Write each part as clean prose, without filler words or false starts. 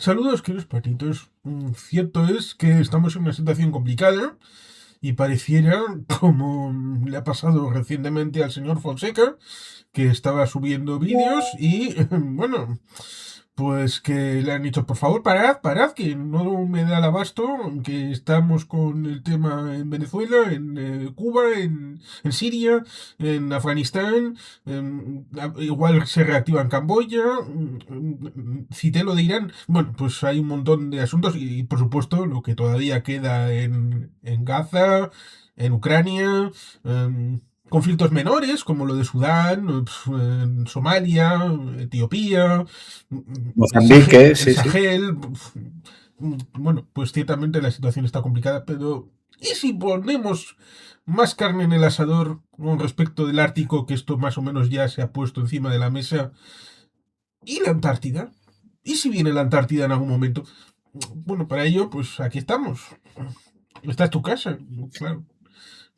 Saludos, queridos patitos. Cierto es que estamos en una situación complicada y pareciera, como le ha pasado recientemente al señor Fonseca, que estaba subiendo vídeos y, bueno, pues que le han dicho, por favor, parad, parad, que no me da el abasto, que estamos con el tema en Venezuela, en Cuba, en Siria, en Afganistán, igual se reactiva en Camboya, cité lo de Irán. Bueno, pues hay un montón de asuntos y, por supuesto, lo que todavía queda en Gaza, en Ucrania, conflictos menores como lo de Sudán, en Somalia, Etiopía, Mozambique, El sí, sí. Sahel. Bueno, pues ciertamente la situación está complicada, pero ¿y si ponemos más carne en el asador con respecto del Ártico, que esto más o menos ya se ha puesto encima de la mesa? ¿Y la Antártida? ¿Y si viene la Antártida en algún momento? Bueno, para ello, pues aquí estamos. Esta es tu casa, claro.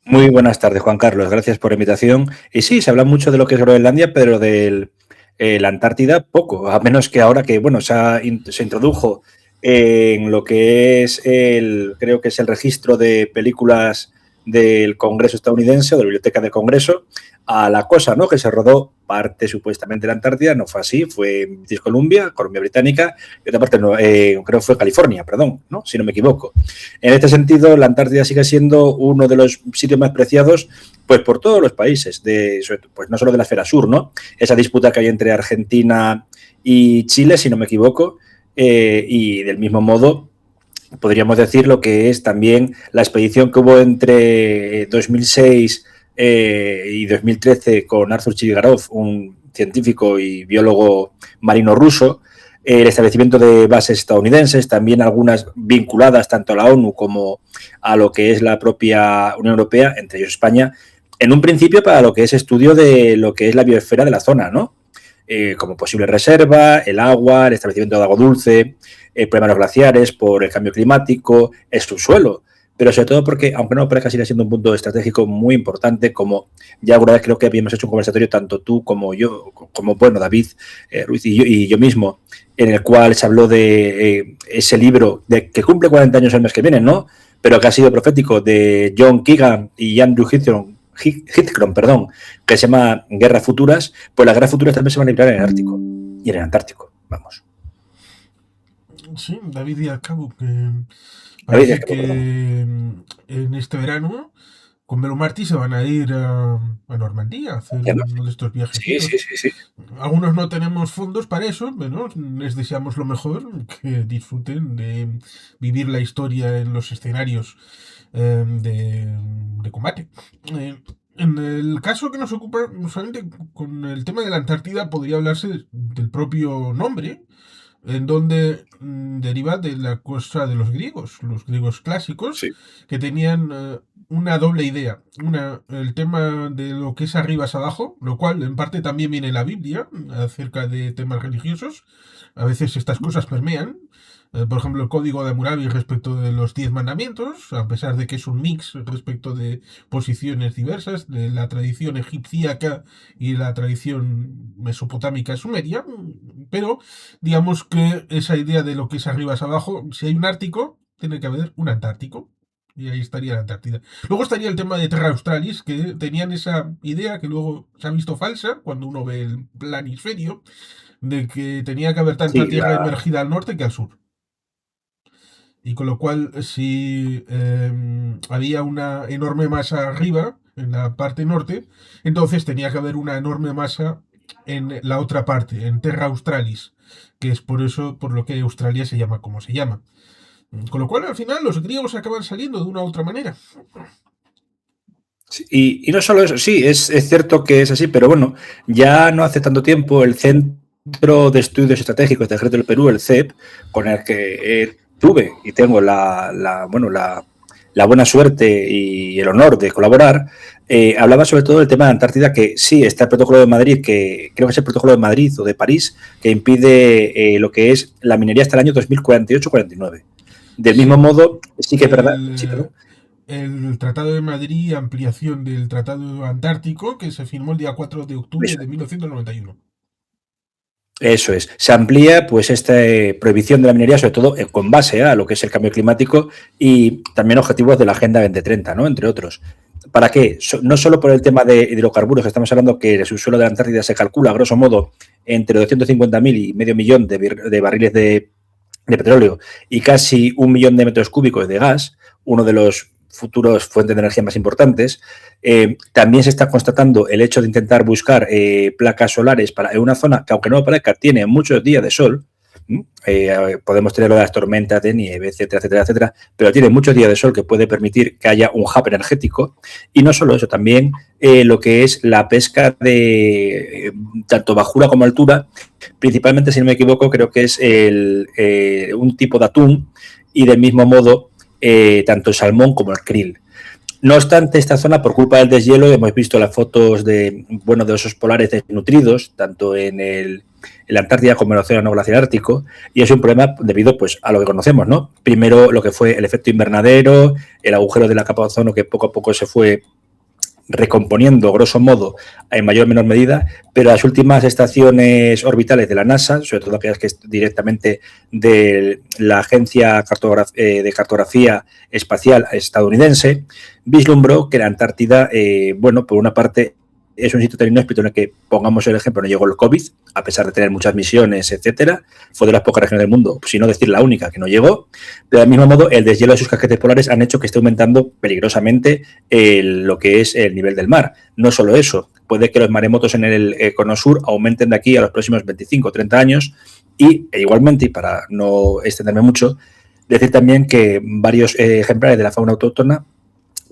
Muy buenas tardes, Juan Carlos. Gracias por la invitación. Y sí, se habla mucho de lo que es Groenlandia, pero de la Antártida poco, a menos que ahora que, bueno, se introdujo en lo que es creo que es el registro de películas del Congreso estadounidense o de la Biblioteca del Congreso, a la cosa, ¿no? Que se rodó parte supuestamente de la Antártida, no fue así, fue en British Columbia, Columbia Británica, y otra parte, no, creo que fue California, perdón, ¿no? Si no me equivoco. En este sentido, la Antártida sigue siendo uno de los sitios más preciados pues por todos los países, pues no solo de la esfera sur, ¿no? Esa disputa que hay entre Argentina y Chile, si no me equivoco, y del mismo modo podríamos decir lo que es también la expedición que hubo entre 2006 y 2013 con Arthur Chigarov, un científico y biólogo marino ruso, el establecimiento de bases estadounidenses, también algunas vinculadas tanto a la ONU como a lo que es la propia Unión Europea, entre ellos España, en un principio para lo que es estudio de lo que es la biosfera de la zona, ¿no? Como posible reserva, el agua, el establecimiento de agua dulce, el problema de los glaciares por el cambio climático, el subsuelo, pero sobre todo porque, aunque no parezca, sigue siendo un punto estratégico muy importante, como ya alguna vez creo que habíamos hecho un conversatorio, tanto tú como yo, como bueno, David Ruiz y yo mismo, en el cual se habló de ese libro de que cumple 40 años el mes que viene, ¿no? Pero que ha sido profético, de John Keegan y Andrew Whitcomb, perdón, que se llama Guerras Futuras, pues las guerras futuras también se van a librar en el Ártico y en el Antártico, vamos. Sí, David y al cabo, que David, es parece que, perdón. que en este verano con Melo Martí se van a ir a Normandía a hacer ¿Ya no? uno de estos Sí, sí, viajecitos. sí, sí. Algunos no tenemos fondos para eso, pero les deseamos lo mejor, que disfruten de vivir la historia en los escenarios de combate. En el caso que nos ocupa, solamente con el tema de la Antártida podría hablarse del propio nombre, en donde deriva de la cosa de los griegos clásicos, Sí. que tenían una doble idea. Una, el tema de lo que es arriba es abajo, lo cual en parte también viene en la Biblia, acerca de temas religiosos. A veces estas cosas permean. Por ejemplo, el código de Hammurabi respecto de los 10 mandamientos, a pesar de que es un mix respecto de posiciones diversas, de la tradición egipcíaca y la tradición mesopotámica sumeria, pero digamos que esa idea de lo que es arriba es abajo, si hay un Ártico, tiene que haber un Antártico. Y ahí estaría la Antártida. Luego estaría el tema de Terra Australis, que tenían esa idea que luego se ha visto falsa cuando uno ve el planisferio, de que tenía que haber tanta Sí, tierra emergida al norte que al sur. Y con lo cual, si había una enorme masa arriba, en la parte norte, entonces tenía que haber una enorme masa en la otra parte, en Terra Australis, que es por eso por lo que Australia se llama como se llama. Con lo cual, al final, los griegos acaban saliendo de una u otra manera. sí. Y no solo eso, sí, es cierto que es así, pero bueno, ya no hace tanto tiempo el Centro de Estudios Estratégicos del Ejército del Perú, el CEP, con el que tuve y tengo bueno, la buena suerte y el honor de colaborar, hablaba sobre todo del tema de Antártida, que sí, está el protocolo de Madrid, que creo que es el protocolo de Madrid o de París, que impide lo que es la minería hasta el año 2048-49. Del mismo Sí, modo, sí que es verdad, sí, el, perdón. el Tratado de Madrid, ampliación del Tratado Antártico, que se firmó el día 4 de octubre Eso. de 1991. Eso es. Se amplía pues esta prohibición de la minería, sobre todo con base a lo que es el cambio climático y también objetivos de la Agenda 2030, ¿no? Entre otros. ¿Para qué? No solo por el tema de hidrocarburos, que estamos hablando que el subsuelo de la Antártida se calcula, a grosso modo, entre 250.000 y medio millón de barriles de petróleo y casi 1 millón de metros cúbicos de gas, uno de los futuros fuentes de energía más importantes. También se está constatando el hecho de intentar buscar placas solares en una zona que, aunque no parezca, tiene muchos días de sol. Podemos tener las tormentas de nieve, etcétera, etcétera, etcétera, pero tiene muchos días de sol que puede permitir que haya un hub energético. Y no solo eso, también lo que es la pesca de tanto bajura como altura, principalmente, si no me equivoco, creo que es un tipo de atún y del mismo modo tanto el salmón como el krill. No obstante, esta zona, por culpa del deshielo, hemos visto las fotos de osos polares desnutridos, tanto en la Antártida como en el Océano Glaciar Ártico, y es un problema debido pues, a lo que conocemos, ¿no? Primero, lo que fue el efecto invernadero, el agujero de la capa de ozono que poco a poco se fue recomponiendo, grosso modo, en mayor o menor medida, pero las últimas estaciones orbitales de la NASA, sobre todo aquellas que es directamente de la Agencia de Cartografía Espacial estadounidense, vislumbró que la Antártida, por una parte, es un sitio tan inhóspito en el que, pongamos el ejemplo, no llegó el COVID, a pesar de tener muchas misiones, etcétera. Fue de las pocas regiones del mundo, si no decir la única, que no llegó. Pero, del mismo modo, el deshielo de sus casquetes polares han hecho que esté aumentando peligrosamente lo que es el nivel del mar. No solo eso, puede que los maremotos en el cono sur aumenten de aquí a los próximos 25 o 30 años igualmente, y para no extenderme mucho, decir también que varios ejemplares de la fauna autóctona,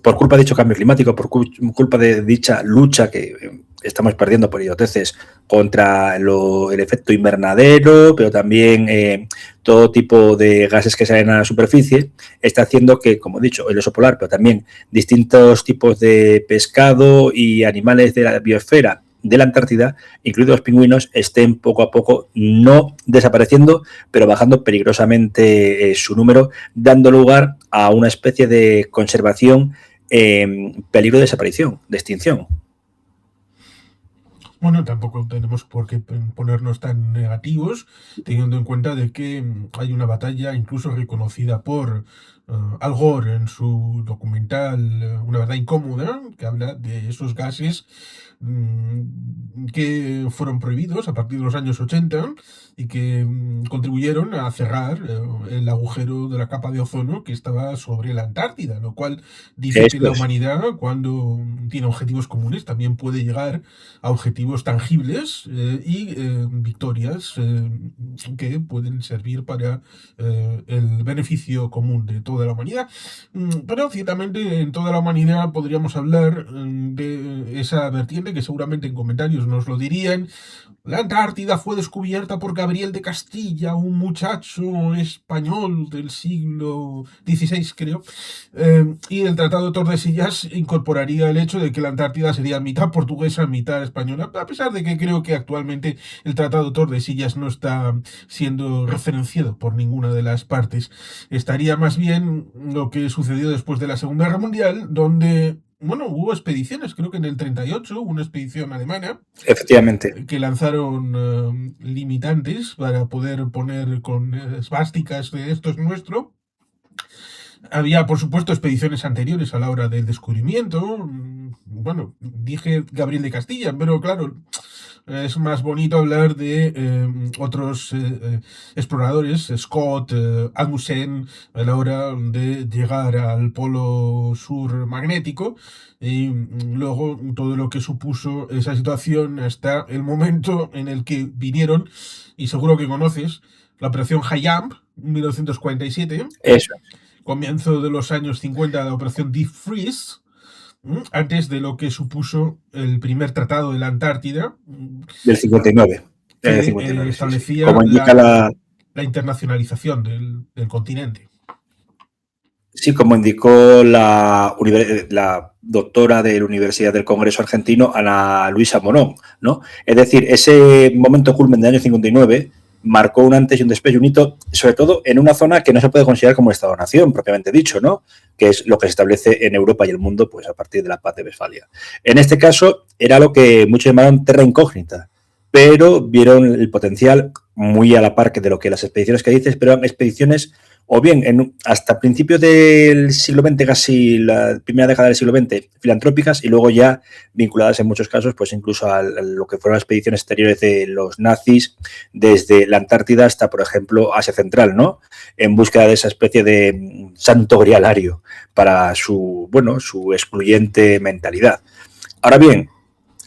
por culpa de dicho cambio climático, por culpa de dicha lucha que estamos perdiendo por idioteces contra el efecto invernadero, pero también todo tipo de gases que salen a la superficie, está haciendo que, como he dicho, el oso polar, pero también distintos tipos de pescado y animales de la biosfera de la Antártida, incluidos los pingüinos, estén poco a poco no desapareciendo, pero bajando peligrosamente su número, dando lugar a una especie de conservación en peligro de desaparición, de extinción. Bueno, tampoco tenemos por qué ponernos tan negativos, teniendo en cuenta de que hay una batalla incluso reconocida por Al Gore en su documental Una verdad incómoda, que habla de esos gases que fueron prohibidos a partir de los años 80 y que contribuyeron a cerrar el agujero de la capa de ozono que estaba sobre la Antártida, lo cual dice que la humanidad, cuando tiene objetivos comunes, también puede llegar a objetivos tangibles y victorias que pueden servir para el beneficio común de toda la humanidad. Pero ciertamente en toda la humanidad podríamos hablar de esa vertiente que seguramente en comentarios nos lo dirían. La Antártida fue descubierta por Gabriel de Castilla, un muchacho español del siglo XVI, creo, y el Tratado de Tordesillas incorporaría el hecho de que la Antártida sería mitad portuguesa, mitad española, a pesar de que creo que actualmente el Tratado de Tordesillas no está siendo referenciado por ninguna de las partes. Estaría más bien lo que sucedió después de la Segunda Guerra Mundial, donde hubo expediciones, creo que en el 38, una expedición alemana. Efectivamente. Que lanzaron limitantes para poder poner con esvásticas de esto es nuestro. Había, por supuesto, expediciones anteriores a la hora del descubrimiento. Bueno, dije Gabriel de Castilla, pero claro, es más bonito hablar de otros exploradores, Scott, Amundsen, a la hora de llegar al polo sur magnético, y luego todo lo que supuso esa situación hasta el momento en el que vinieron, y seguro que conoces, la operación HIMARS, 1947. Eso. Comienzo de los años 50, la operación Deep Freeze, antes de lo que supuso el primer tratado de la Antártida. Del 59. Que 59, establecía sí. Como indica la internacionalización del continente. Sí, como indicó la doctora de la Universidad del Congreso Argentino, Ana Luisa Morón, ¿no? Es decir, ese momento culmen del año 59 marcó un antes y un después y un hito, sobre todo en una zona que no se puede considerar como Estado-nación, propiamente dicho, ¿no? Que es lo que se establece en Europa y el mundo pues a partir de la Paz de Westfalia. En este caso, era lo que muchos llamaron terra incógnita, pero vieron el potencial muy a la par que de lo que las expediciones que dices, pero eran expediciones o bien hasta principios del siglo XX, casi la primera década del siglo XX, filantrópicas, y luego ya vinculadas en muchos casos, pues incluso a lo que fueron las expediciones exteriores de los nazis, desde la Antártida hasta, por ejemplo, Asia Central, ¿no? En búsqueda de esa especie de santo grialario para su excluyente mentalidad. Ahora bien,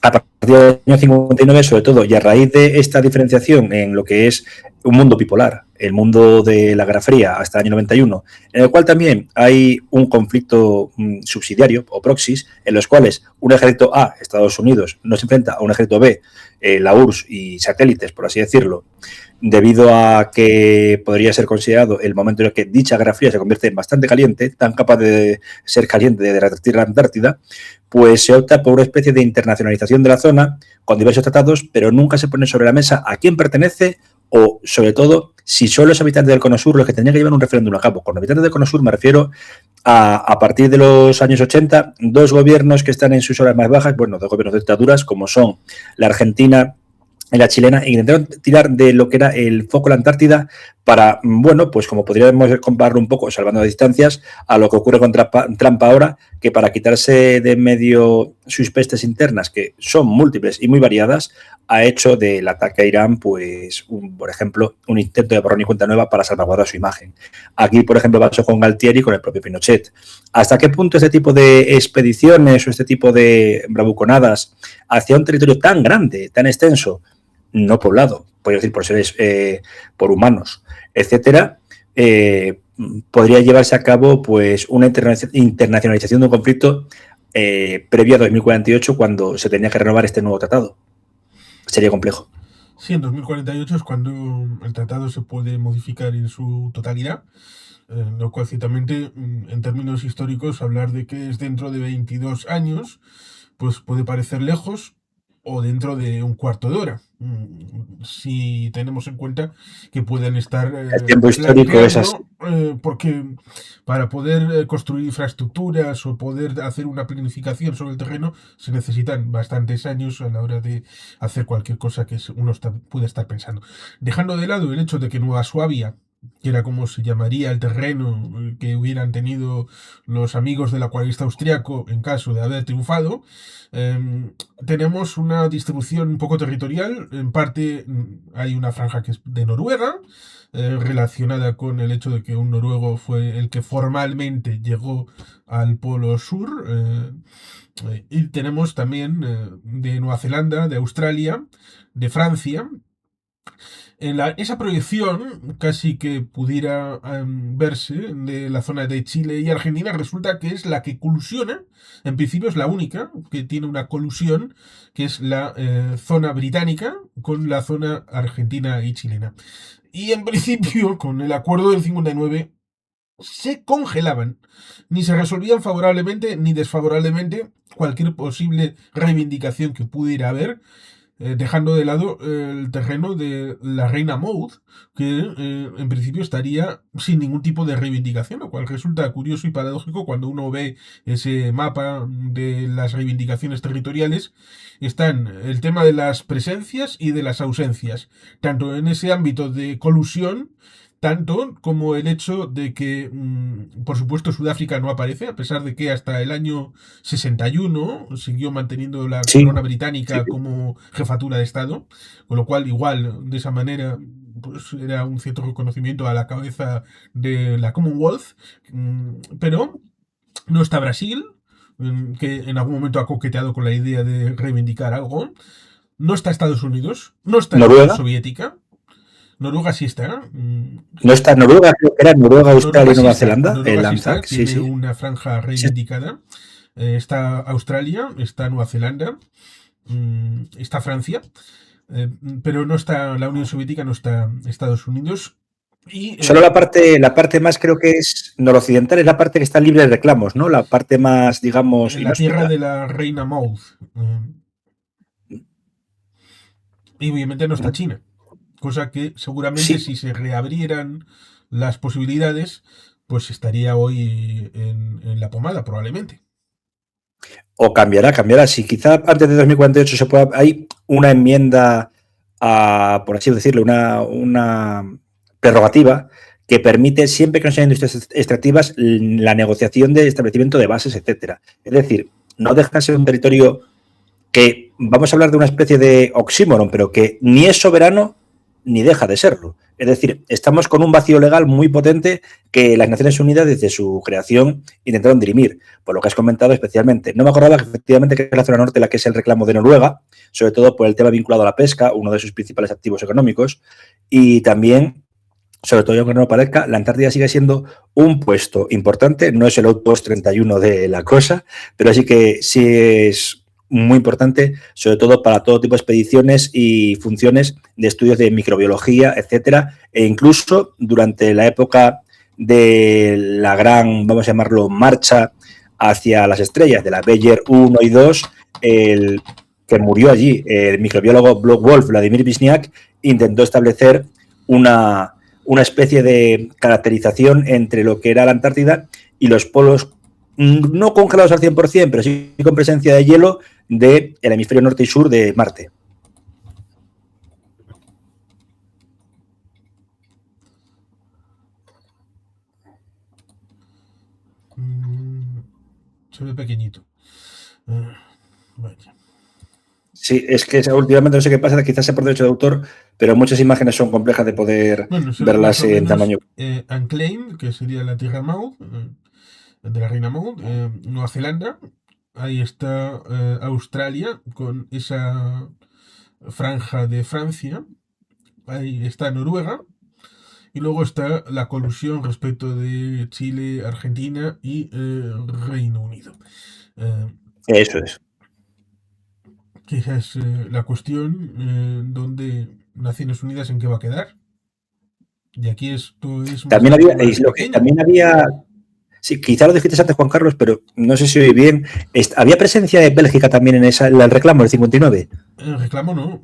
a partir del año 59, sobre todo, y a raíz de esta diferenciación en lo que es un mundo bipolar, el mundo de la Guerra Fría hasta el año 91, en el cual también hay un conflicto subsidiario o proxies, en los cuales un ejército A, Estados Unidos, no se enfrenta a un ejército B, la URSS y satélites, por así decirlo, debido a que podría ser considerado el momento en el que dicha Guerra Fría se convierte en bastante caliente, tan capaz de ser caliente de derretir la Antártida, pues se opta por una especie de internacionalización de la zona con diversos tratados, pero nunca se pone sobre la mesa a quién pertenece o, sobre todo, si son los habitantes del Cono Sur los que tendrían que llevar un referéndum a cabo. Con habitantes del Cono Sur me refiero a partir de los años 80, dos gobiernos que están en sus horas más bajas, bueno, dos gobiernos de dictaduras, como son la Argentina y la chilena, e intentaron tirar de lo que era el foco de la Antártida para, bueno, pues como podríamos compararlo un poco, salvando las distancias, a lo que ocurre con Trump ahora, que para quitarse de medio sus pestes internas, que son múltiples y muy variadas, ha hecho del ataque a Irán, pues, por ejemplo, un intento de borrón y cuenta nueva para salvaguardar su imagen. Aquí, por ejemplo, pasó con Galtieri y con el propio Pinochet. ¿Hasta qué punto este tipo de expediciones o este tipo de bravuconadas hacia un territorio tan grande, tan extenso, no poblado, podría decir por seres, por humanos, etcétera, podría llevarse a cabo pues una internacionalización de un conflicto previo a 2048, cuando se tenía que renovar este nuevo tratado? Sería complejo. Sí, en 2048 es cuando el tratado se puede modificar en su totalidad, lo cual ciertamente, en términos históricos, hablar de que es dentro de 22 años, pues puede parecer lejos, o dentro de un cuarto de hora, si tenemos en cuenta que pueden estar El tiempo histórico es así. porque para poder construir infraestructuras o poder hacer una planificación sobre el terreno se necesitan bastantes años a la hora de hacer cualquier cosa que uno pueda estar pensando. Dejando de lado el hecho de que Nueva Suabia, que era como se llamaría el terreno que hubieran tenido los amigos del acuarista austriaco en caso de haber triunfado, tenemos una distribución un poco territorial. En parte hay una franja que es de Noruega, relacionada con el hecho de que un noruego fue el que formalmente llegó al Polo Sur. Y tenemos también de Nueva Zelanda, de Australia, de Francia. Esa proyección casi que pudiera verse de la zona de Chile y Argentina, resulta que es la que colusiona, en principio es la única que tiene una colusión, que es la zona británica con la zona argentina y chilena. Y en principio, con el acuerdo del 59, se congelaban, ni se resolvían favorablemente ni desfavorablemente cualquier posible reivindicación que pudiera haber, dejando de lado el terreno de la reina Maud, que en principio estaría sin ningún tipo de reivindicación, lo cual resulta curioso y paradójico cuando uno ve ese mapa de las reivindicaciones territoriales. Están el tema de las presencias y de las ausencias, tanto en ese ámbito de colusión, tanto como el hecho de que, por supuesto, Sudáfrica no aparece, a pesar de que hasta el año 61 siguió manteniendo la Sí, corona sí. británica como jefatura de Estado, con lo cual, igual, de esa manera, pues era un cierto reconocimiento a la cabeza de la Commonwealth, pero no está Brasil, que en algún momento ha coqueteado con la idea de reivindicar algo, no está Estados Unidos, no está la Unión Noruega. Soviética. Noruega sí está. No está Noruega, creo que era Noruega, Australia Noruega y sí Nueva está. Zelanda, Noruega el sí está. ANZAC, sí, Tiene sí. una franja Sí. reivindicada. Está Australia, está Nueva Zelanda, está Francia, pero no está la Unión Soviética, no está Estados Unidos. Y Solo la parte más creo que es noroccidental, es la parte que está libre de reclamos, ¿no? La parte más, digamos, la tierra inhóspita. de la reina Maud. Y obviamente no está China. Cosa que seguramente Sí, si se reabrieran las posibilidades, pues estaría hoy en la pomada, probablemente. o cambiará. Si quizá antes de 2048 se pueda, hay una enmienda por así decirlo, una prerrogativa que permite, siempre que no sean industrias extractivas, la negociación de establecimiento de bases, etcétera. Es decir, no deja de ser un territorio que, vamos a hablar de una especie de oxímoron, pero que ni es soberano ni deja de serlo. Es decir, estamos con un vacío legal muy potente que las Naciones Unidas, desde su creación, intentaron dirimir, por lo que has comentado especialmente. No me acordaba que efectivamente que es la zona norte la que es el reclamo de Noruega, sobre todo por el tema vinculado a la pesca, uno de sus principales activos económicos, y también, sobre todo, aunque no lo parezca, la Antártida sigue siendo un puesto importante, no es el outpost 31 de la cosa, pero sí es muy importante, sobre todo para todo tipo de expediciones y funciones de estudios de microbiología, etcétera, e incluso durante la época de la gran, vamos a llamarlo, marcha hacia las estrellas, de la Voyager 1 y 2, que murió allí, el microbiólogo Wolf Vladimir Vishniak, intentó establecer una especie de caracterización entre lo que era la Antártida y los polos no congelados al 100%, pero sí con presencia de hielo del hemisferio norte y sur de Marte. Se ve pequeñito. Vaya. Sí, es que últimamente no sé qué pasa, quizás sea por derecho de autor, pero muchas imágenes son complejas de poder verlas en tamaño. Unclaimed, que sería la Tierra Maud, de la Reina Maud, Nueva Zelanda, ahí está Australia con esa franja de Francia, ahí está Noruega, y luego está la colusión respecto de Chile, Argentina y Reino Unido. Eso es. Que esa es la cuestión donde Naciones Unidas en qué va a quedar. Y aquí esto es también había, sí, quizá lo dijiste antes, Juan Carlos, pero no sé si oí bien. ¿Había presencia de Bélgica también en el reclamo del 59? El reclamo no.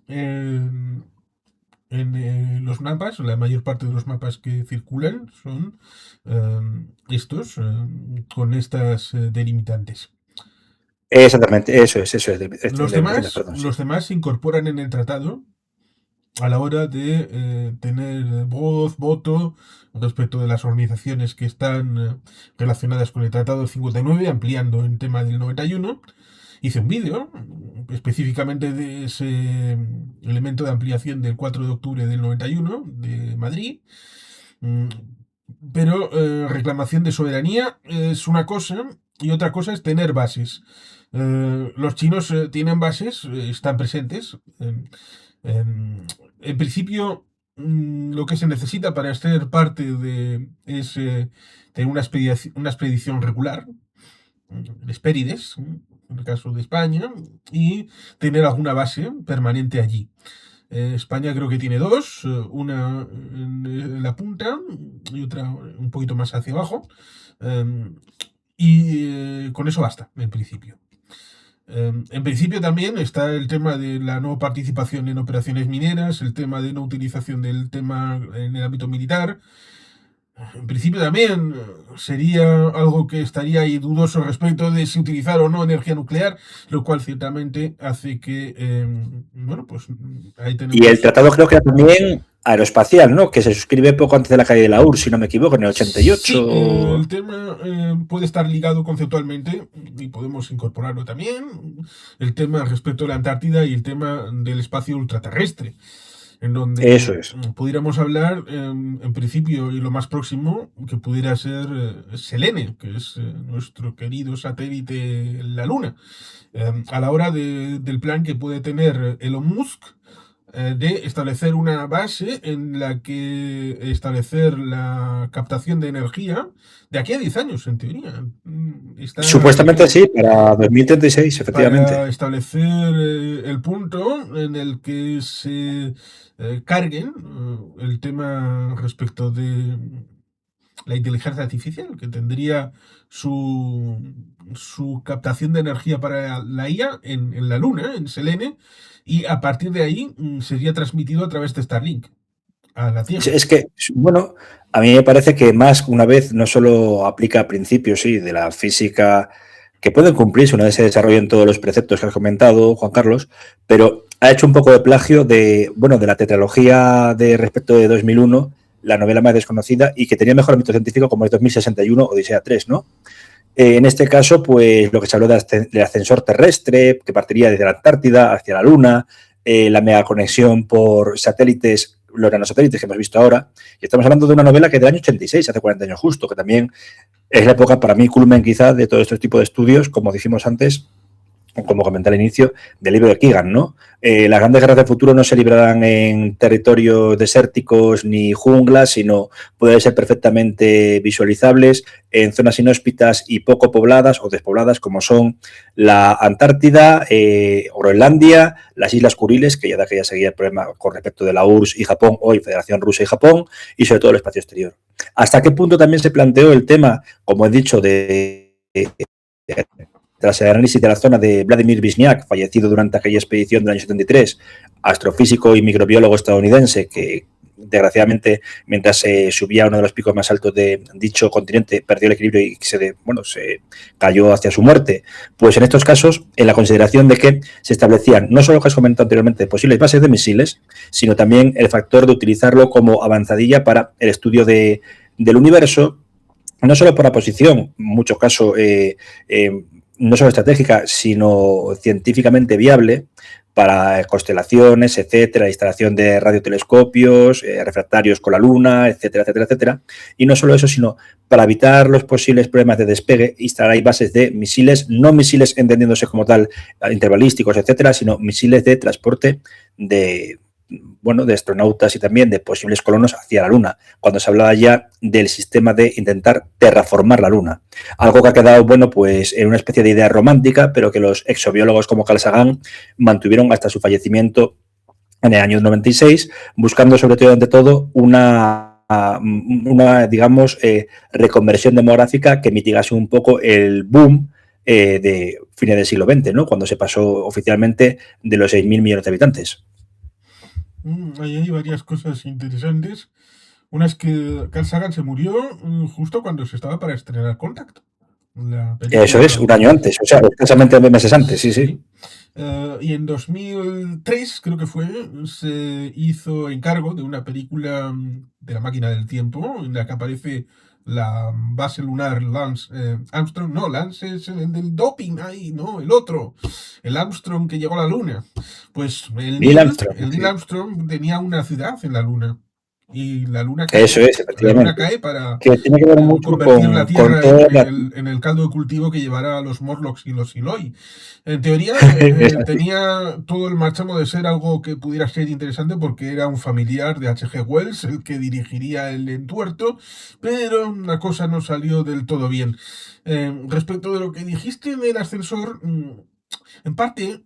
En los mapas, la mayor parte de los mapas que circulan son estos, con estas delimitantes. Exactamente, eso es. Los demás se incorporan en el tratado a la hora de tener voz, voto respecto de las organizaciones que están relacionadas con el Tratado del 59, ampliando el tema del 91. Hice un vídeo específicamente de ese elemento de ampliación del 4 de octubre del 91 de Madrid. Pero reclamación de soberanía es una cosa y otra cosa es tener bases. Los chinos tienen bases, están presentes. En principio, lo que se necesita para ser parte de es tener una expedición regular, Hespérides, en el caso de España, y tener alguna base permanente allí. España creo que tiene dos, una en la punta y otra un poquito más hacia abajo, y con eso basta, en principio. En principio también está el tema de la no participación en operaciones mineras, el tema de no utilización del tema en el ámbito militar. En principio también sería algo que estaría ahí dudoso respecto de si utilizar o no energía nuclear, lo cual ciertamente hace que, bueno, pues ahí tenemos... Y el tratado creo que era también aeroespacial, ¿no? Que se suscribe poco antes de la caída de la URSS, si no me equivoco, en el 88. Sí, el tema puede estar ligado conceptualmente y podemos incorporarlo también, el tema respecto a la Antártida y el tema del espacio ultraterrestre, en donde eso es. pudiéramos hablar, en principio, y lo más próximo, que pudiera ser Selene, que es nuestro querido satélite en la Luna, a la hora del plan que puede tener Elon Musk, de establecer una base en la que establecer la captación de energía de aquí a 10 años, en teoría. Supuestamente sí, para 2036, efectivamente. Para establecer el punto en el que se carguen el tema respecto de la inteligencia artificial, que tendría su captación de energía para la IA en la Luna, en Selene, y a partir de ahí sería transmitido a través de Starlink a la Tierra. Es que, bueno, a mí me parece que más una vez no solo aplica principios, sí, de la física que pueden cumplirse una vez se desarrollen todos los preceptos que has comentado, Juan Carlos, pero ha hecho un poco de plagio de, bueno, de la tetralogía de respecto de 2001, la novela más desconocida, y que tenía mejor ámbito científico como es 2061, Odisea 3, ¿no? En este caso, pues lo que se habló del ascensor terrestre, que partiría desde la Antártida hacia la Luna, la megaconexión por satélites, los nanosatélites que hemos visto ahora, y estamos hablando de una novela que es del año 86, hace 40 años justo, que también es la época, para mí, culmen quizás de todo este tipo de estudios, como dijimos antes, como comenté al inicio, del libro de Keegan, ¿no? Las grandes guerras del futuro no se librarán en territorios desérticos ni junglas, sino pueden ser perfectamente visualizables en zonas inhóspitas y poco pobladas o despobladas, como son la Antártida, Groenlandia, las Islas Kuriles, que ya seguía el problema con respecto de la URSS y Japón, hoy Federación Rusa y Japón, y sobre todo el espacio exterior. ¿Hasta qué punto también se planteó el tema, como he dicho, tras el análisis de la zona de Vladimir Vizniak, fallecido durante aquella expedición del año 73, astrofísico y microbiólogo estadounidense que, desgraciadamente, mientras subía a uno de los picos más altos de dicho continente, perdió el equilibrio y se cayó hacia su muerte? Pues en estos casos, en la consideración de que se establecían no solo lo que has comentado anteriormente, posibles bases de misiles, sino también el factor de utilizarlo como avanzadilla para el estudio del universo, no solo por la posición, en muchos casos no solo estratégica, sino científicamente viable para constelaciones, etcétera, instalación de radiotelescopios, refractarios con la Luna, etcétera, etcétera, etcétera. Y no solo eso, sino para evitar los posibles problemas de despegue, instalar ahí bases de misiles, no misiles entendiéndose como tal intervalísticos, etcétera, sino misiles de transporte de astronautas y también de posibles colonos hacia la Luna, cuando se hablaba ya del sistema de intentar terraformar la Luna. Algo que ha quedado, pues en una especie de idea romántica, pero que los exobiólogos como Carl Sagan mantuvieron hasta su fallecimiento en el año 96, buscando sobre todo, ante todo, una digamos, reconversión demográfica que mitigase un poco el boom de fines del siglo XX, ¿no? Cuando se pasó oficialmente de los 6.000 millones de habitantes. Ahí hay varias cosas interesantes. Una es que Carl Sagan se murió justo cuando se estaba para estrenar Contact. La Eso es, un año antes, o sea, escasamente meses antes, sí. Y en 2003, creo que fue, se hizo encargo de una película de la máquina del tiempo, en la que aparece la base lunar Lance Armstrong. No, Lance es el del doping, ahí, no, el otro, el Armstrong que llegó a la luna. Pues Neil Armstrong tenía una ciudad en la luna. Y la luna cae. Eso es, efectivamente. La luna cae para que tiene que ver mucho convertir la Tierra en el caldo de cultivo que llevará a los Morlocks y los Eloi. En teoría, tenía todo el marchamo de ser algo que pudiera ser interesante porque era un familiar de H.G. Wells el que dirigiría el entuerto, pero la cosa no salió del todo bien. Respecto de lo que dijiste del ascensor, en parte,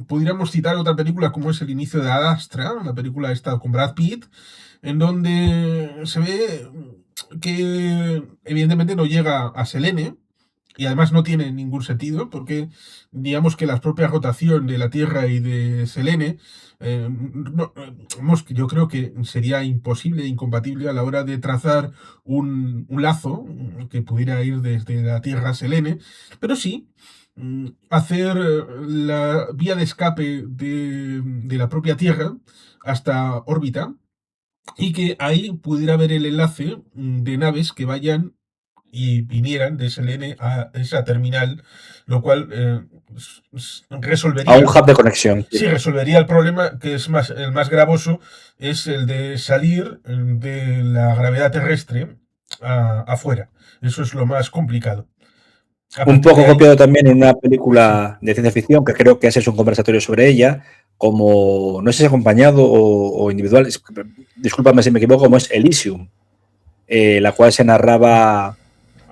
pudiéramos citar otra película como es El inicio de Ad Astra, la película esta con Brad Pitt, en donde se ve que evidentemente no llega a Selene, y además no tiene ningún sentido, porque digamos que la propia rotación de la Tierra y de Selene, yo creo que sería imposible, incompatible a la hora de trazar un lazo que pudiera ir desde la Tierra a Selene, pero sí hacer la vía de escape de la propia Tierra hasta órbita, y que ahí pudiera haber el enlace de naves que vayan y vinieran de Selene a esa terminal, lo cual resolvería... A un hub de conexión. Sí, resolvería el problema, que es el más gravoso, es el de salir de la gravedad terrestre afuera. Eso es lo más complicado. Un poco copiado también en una película de ciencia ficción, que creo que has hecho un conversatorio sobre ella, como, no sé si acompañado o individual, discúlpame si me equivoco, como es Elysium, la cual se narraba,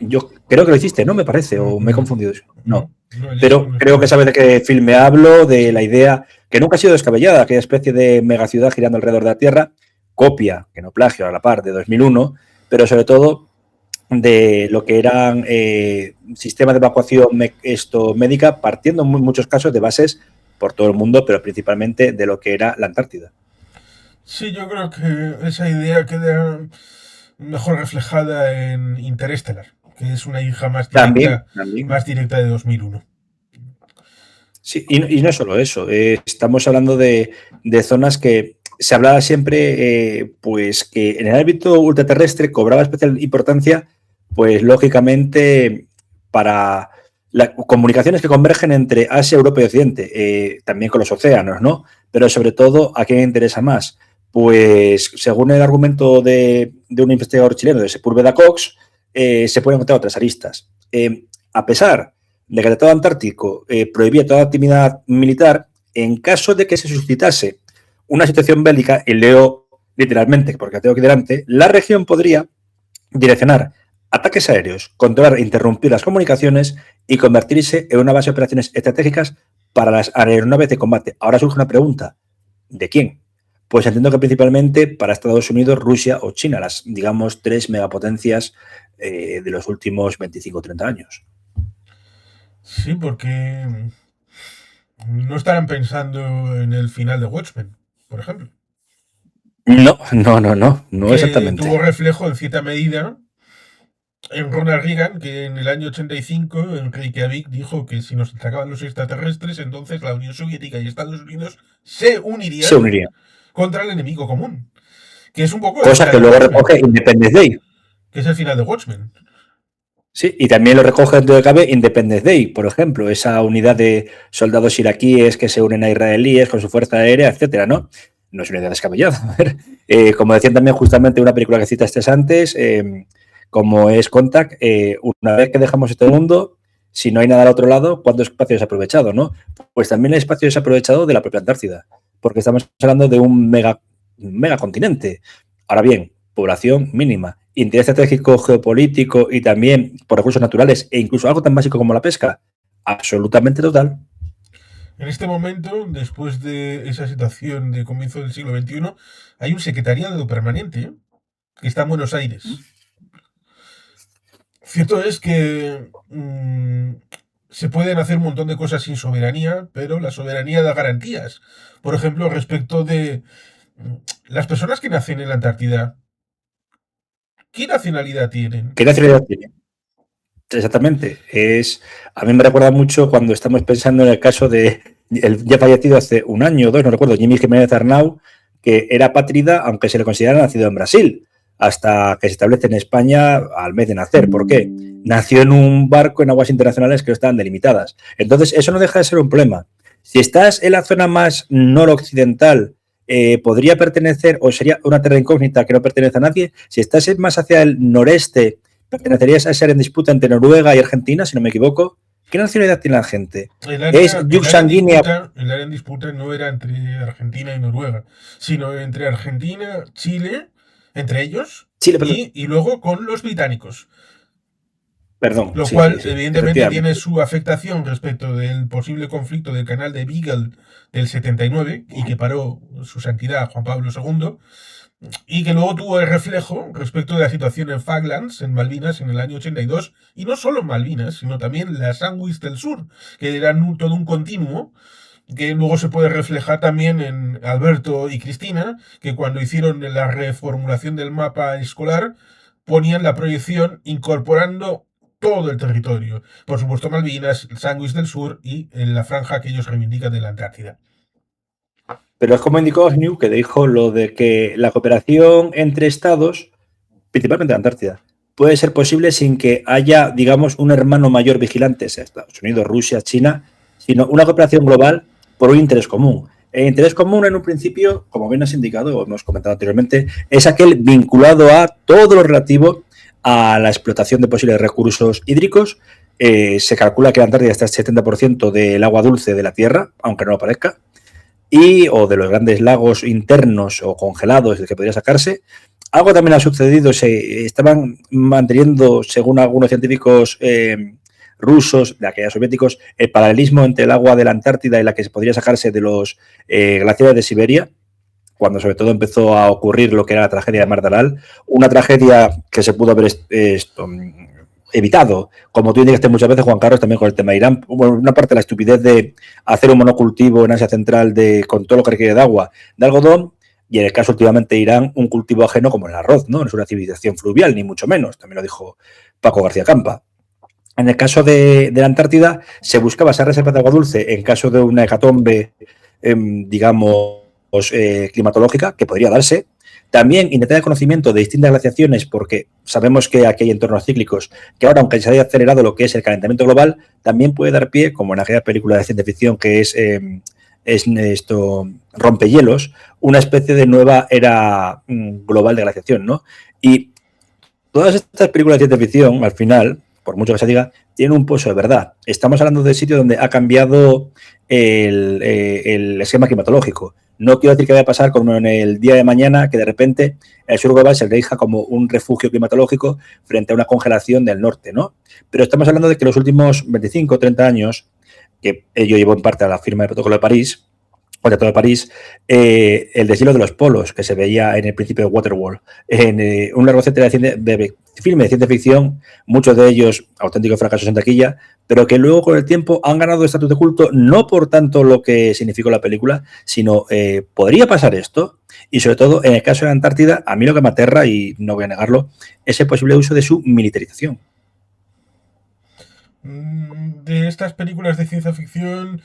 yo creo que lo hiciste, ¿no? Me parece, o me he confundido. No, pero creo que sabes de qué filme hablo, de la idea que nunca ha sido descabellada, aquella especie de megaciudad girando alrededor de la Tierra, copia, que no plagio, a la par de 2001, pero sobre todo de lo que eran sistemas de evacuación médica, partiendo en muchos casos de bases por todo el mundo, pero principalmente de lo que era la Antártida. Sí, yo creo que esa idea queda mejor reflejada en Interestelar, que es una hija más directa, también. Más directa de 2001. Sí, y no solo eso, estamos hablando de zonas que se hablaba siempre, pues que en el ámbito ultraterrestre cobraba especial importancia, pues lógicamente para las comunicaciones que convergen entre Asia, Europa y Occidente, también con los océanos, ¿no? Pero sobre todo, ¿a quién interesa más? Pues según el argumento de un investigador chileno, de Sepúlveda Cox, se pueden encontrar otras aristas. A pesar de que el Tratado Antártico prohibía toda actividad militar, en caso de que se suscitase una situación bélica, y leo literalmente, porque la tengo aquí delante, la región podría direccionar ataques aéreos, controlar e interrumpir las comunicaciones y convertirse en una base de operaciones estratégicas para las aeronaves de combate. Ahora surge una pregunta, ¿de quién? Pues entiendo que principalmente para Estados Unidos, Rusia o China, las, digamos, 3 megapotencias de los últimos 25 o 30 años. Sí, porque no estarán pensando en el final de Watchmen, por ejemplo, No que tuvo exactamente. reflejo en cierta medida en Ronald Reagan, que en el año 85 en Reykjavik dijo que si nos atacaban los extraterrestres, entonces la Unión Soviética y Estados Unidos se Se unirían uniría. contra el enemigo común, que es un poco el Cosa final que de luego Watchmen, recoge Independence Day. que es el final de Watchmen. Sí, y también lo recoge dentro de cabe Independence Day, por ejemplo, esa unidad de soldados iraquíes que se unen a israelíes con su fuerza aérea, etcétera, ¿no? No es una idea descabellada. A ver, como decían también justamente una película que citaste antes, como es Contact, una vez que dejamos este mundo, si no hay nada al otro lado, ¿cuánto espacio desaprovechado, no? Pues también hay espacio desaprovechado de la propia Antártida, porque estamos hablando de un mega continente. Ahora bien, población mínima, interés estratégico, geopolítico y también por recursos naturales e incluso algo tan básico como la pesca, absolutamente total. En este momento, después de esa situación de comienzo del siglo XXI, hay un secretariado permanente, que está en Buenos Aires. Cierto es que se pueden hacer un montón de cosas sin soberanía, pero la soberanía da garantías. Por ejemplo, respecto de las personas que nacen en la Antártida, ¿qué nacionalidad tienen? ¿Qué nacionalidad tiene? Exactamente. A mí me recuerda mucho cuando estamos pensando en el caso de el ya fallecido hace un año o dos, no recuerdo, Jimmy Jiménez Arnau, que era apátrida, aunque se le considera nacido en Brasil, hasta que se establece en España al mes de nacer. ¿Por qué? Nació en un barco en aguas internacionales que no estaban delimitadas. Entonces, eso no deja de ser un problema. Si estás en la zona más noroccidental, podría pertenecer, o sería una tierra incógnita que no pertenece a nadie. Si estás más hacia el noreste, pertenecerías a esa área en disputa entre Noruega y Argentina, si no me equivoco. ¿Qué nacionalidad tiene la gente? ¿Es sanguínea? El área en disputa no era entre Argentina y Noruega, sino entre Argentina, Chile, entre ellos, Chile, perdón. y luego con los británicos. Perdón, Lo sí, cual, sí, evidentemente, tiene efectivamente. su afectación respecto del posible conflicto del canal de Beagle del 79 y que paró su santidad Juan Pablo II, y que luego tuvo el reflejo respecto de la situación en Falklands, en Malvinas, en el año 82, y no solo en Malvinas, sino también las Sandwich del Sur, que eran todo un continuo, que luego se puede reflejar también en Alberto y Cristina, que cuando hicieron la reformulación del mapa escolar, ponían la proyección incorporando todo el territorio. Por supuesto, Malvinas, Sandwich del Sur y en la franja que ellos reivindican de la Antártida. Pero es como indicó Agnew, que dijo lo de que la cooperación entre estados, principalmente la Antártida, puede ser posible sin que haya, digamos, un hermano mayor vigilante, sea Estados Unidos, Rusia, China, sino una cooperación global por un interés común. El interés común, en un principio, como bien has indicado, o hemos comentado anteriormente, es aquel vinculado a todo lo relativo a la explotación de posibles recursos hídricos. Se calcula que la Antártida está al 70% del agua dulce de la Tierra, aunque no lo parezca, o de los grandes lagos internos o congelados de que podría sacarse. Algo también ha sucedido, se estaban manteniendo, según algunos científicos rusos, de aquellos soviéticos, el paralelismo entre el agua de la Antártida y la que se podría sacarse de los glaciares de Siberia, cuando sobre todo empezó a ocurrir lo que era la tragedia de Mar de Aral, una tragedia que se pudo haber evitado, como tú indicaste muchas veces, Juan Carlos, también con el tema de Irán. Bueno, una parte de la estupidez de hacer un monocultivo en Asia Central con todo lo que requiere de agua, de algodón, y en el caso últimamente de Irán, un cultivo ajeno como el arroz, ¿no? No es una civilización fluvial, ni mucho menos, también lo dijo Paco García Campa. En el caso de la Antártida, se buscaba esa reserva de agua dulce en caso de una hecatombe, digamos, climatológica, que podría darse. También intentar el conocimiento de distintas glaciaciones, porque sabemos que aquí hay entornos cíclicos, que ahora, aunque se haya acelerado lo que es el calentamiento global, también puede dar pie, como en aquella película de ciencia ficción que es esto, Rompehielos, una especie de nueva era global de glaciación, ¿no? Y todas estas películas de ciencia ficción, al final, por mucho que se diga, tienen un pozo de verdad. Estamos hablando de sitio donde ha cambiado el esquema climatológico. No quiero decir que vaya a pasar como en el día de mañana, que de repente el sur global se elija como un refugio climatológico frente a una congelación del norte, ¿no? Pero estamos hablando de que los últimos 25 o 30 años, que yo llevo en parte a la firma del Protocolo de París, o Tratado de París, el deshielo de los polos, que se veía en el principio de Waterworld, en un largo etcétera de filmes de ciencia ficción, muchos de ellos auténticos fracasos en taquilla, pero que luego con el tiempo han ganado estatus de culto, no por tanto lo que significó la película, sino ¿podría pasar esto? Y sobre todo, en el caso de la Antártida, a mí lo que me aterra, y no voy a negarlo, es el posible uso de su militarización. De estas películas de ciencia ficción,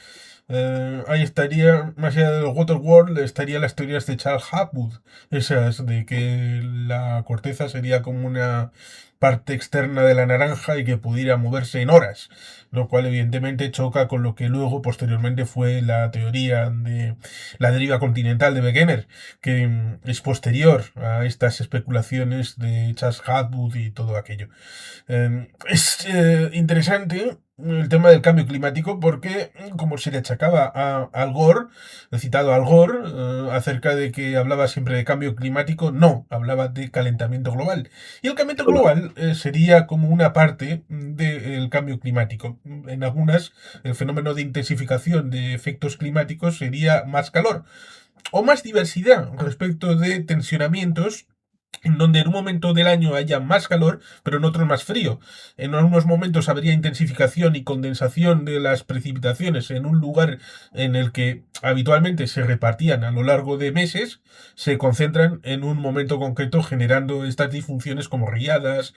ahí estaría, más allá del Waterworld, estaría las teorías de Charles Hapgood, esas de que la corteza sería como una parte externa de la naranja y que pudiera moverse en horas, lo cual evidentemente choca con lo que luego posteriormente fue la teoría de la deriva continental de Wegener, que es posterior a estas especulaciones de Charles Hapgood y todo aquello. Es interesante el tema del cambio climático porque, como se le achacaba a Al Gore, he citado a Al Gore, acerca de que hablaba siempre de cambio climático, no, hablaba de calentamiento global. Y el calentamiento global sería como una parte del cambio climático. En algunas, el fenómeno de intensificación de efectos climáticos sería más calor o más diversidad respecto de tensionamientos en donde en un momento del año haya más calor, pero en otros más frío. En algunos momentos habría intensificación y condensación de las precipitaciones en un lugar en el que habitualmente se repartían a lo largo de meses, se concentran en un momento concreto generando estas disfunciones como riadas,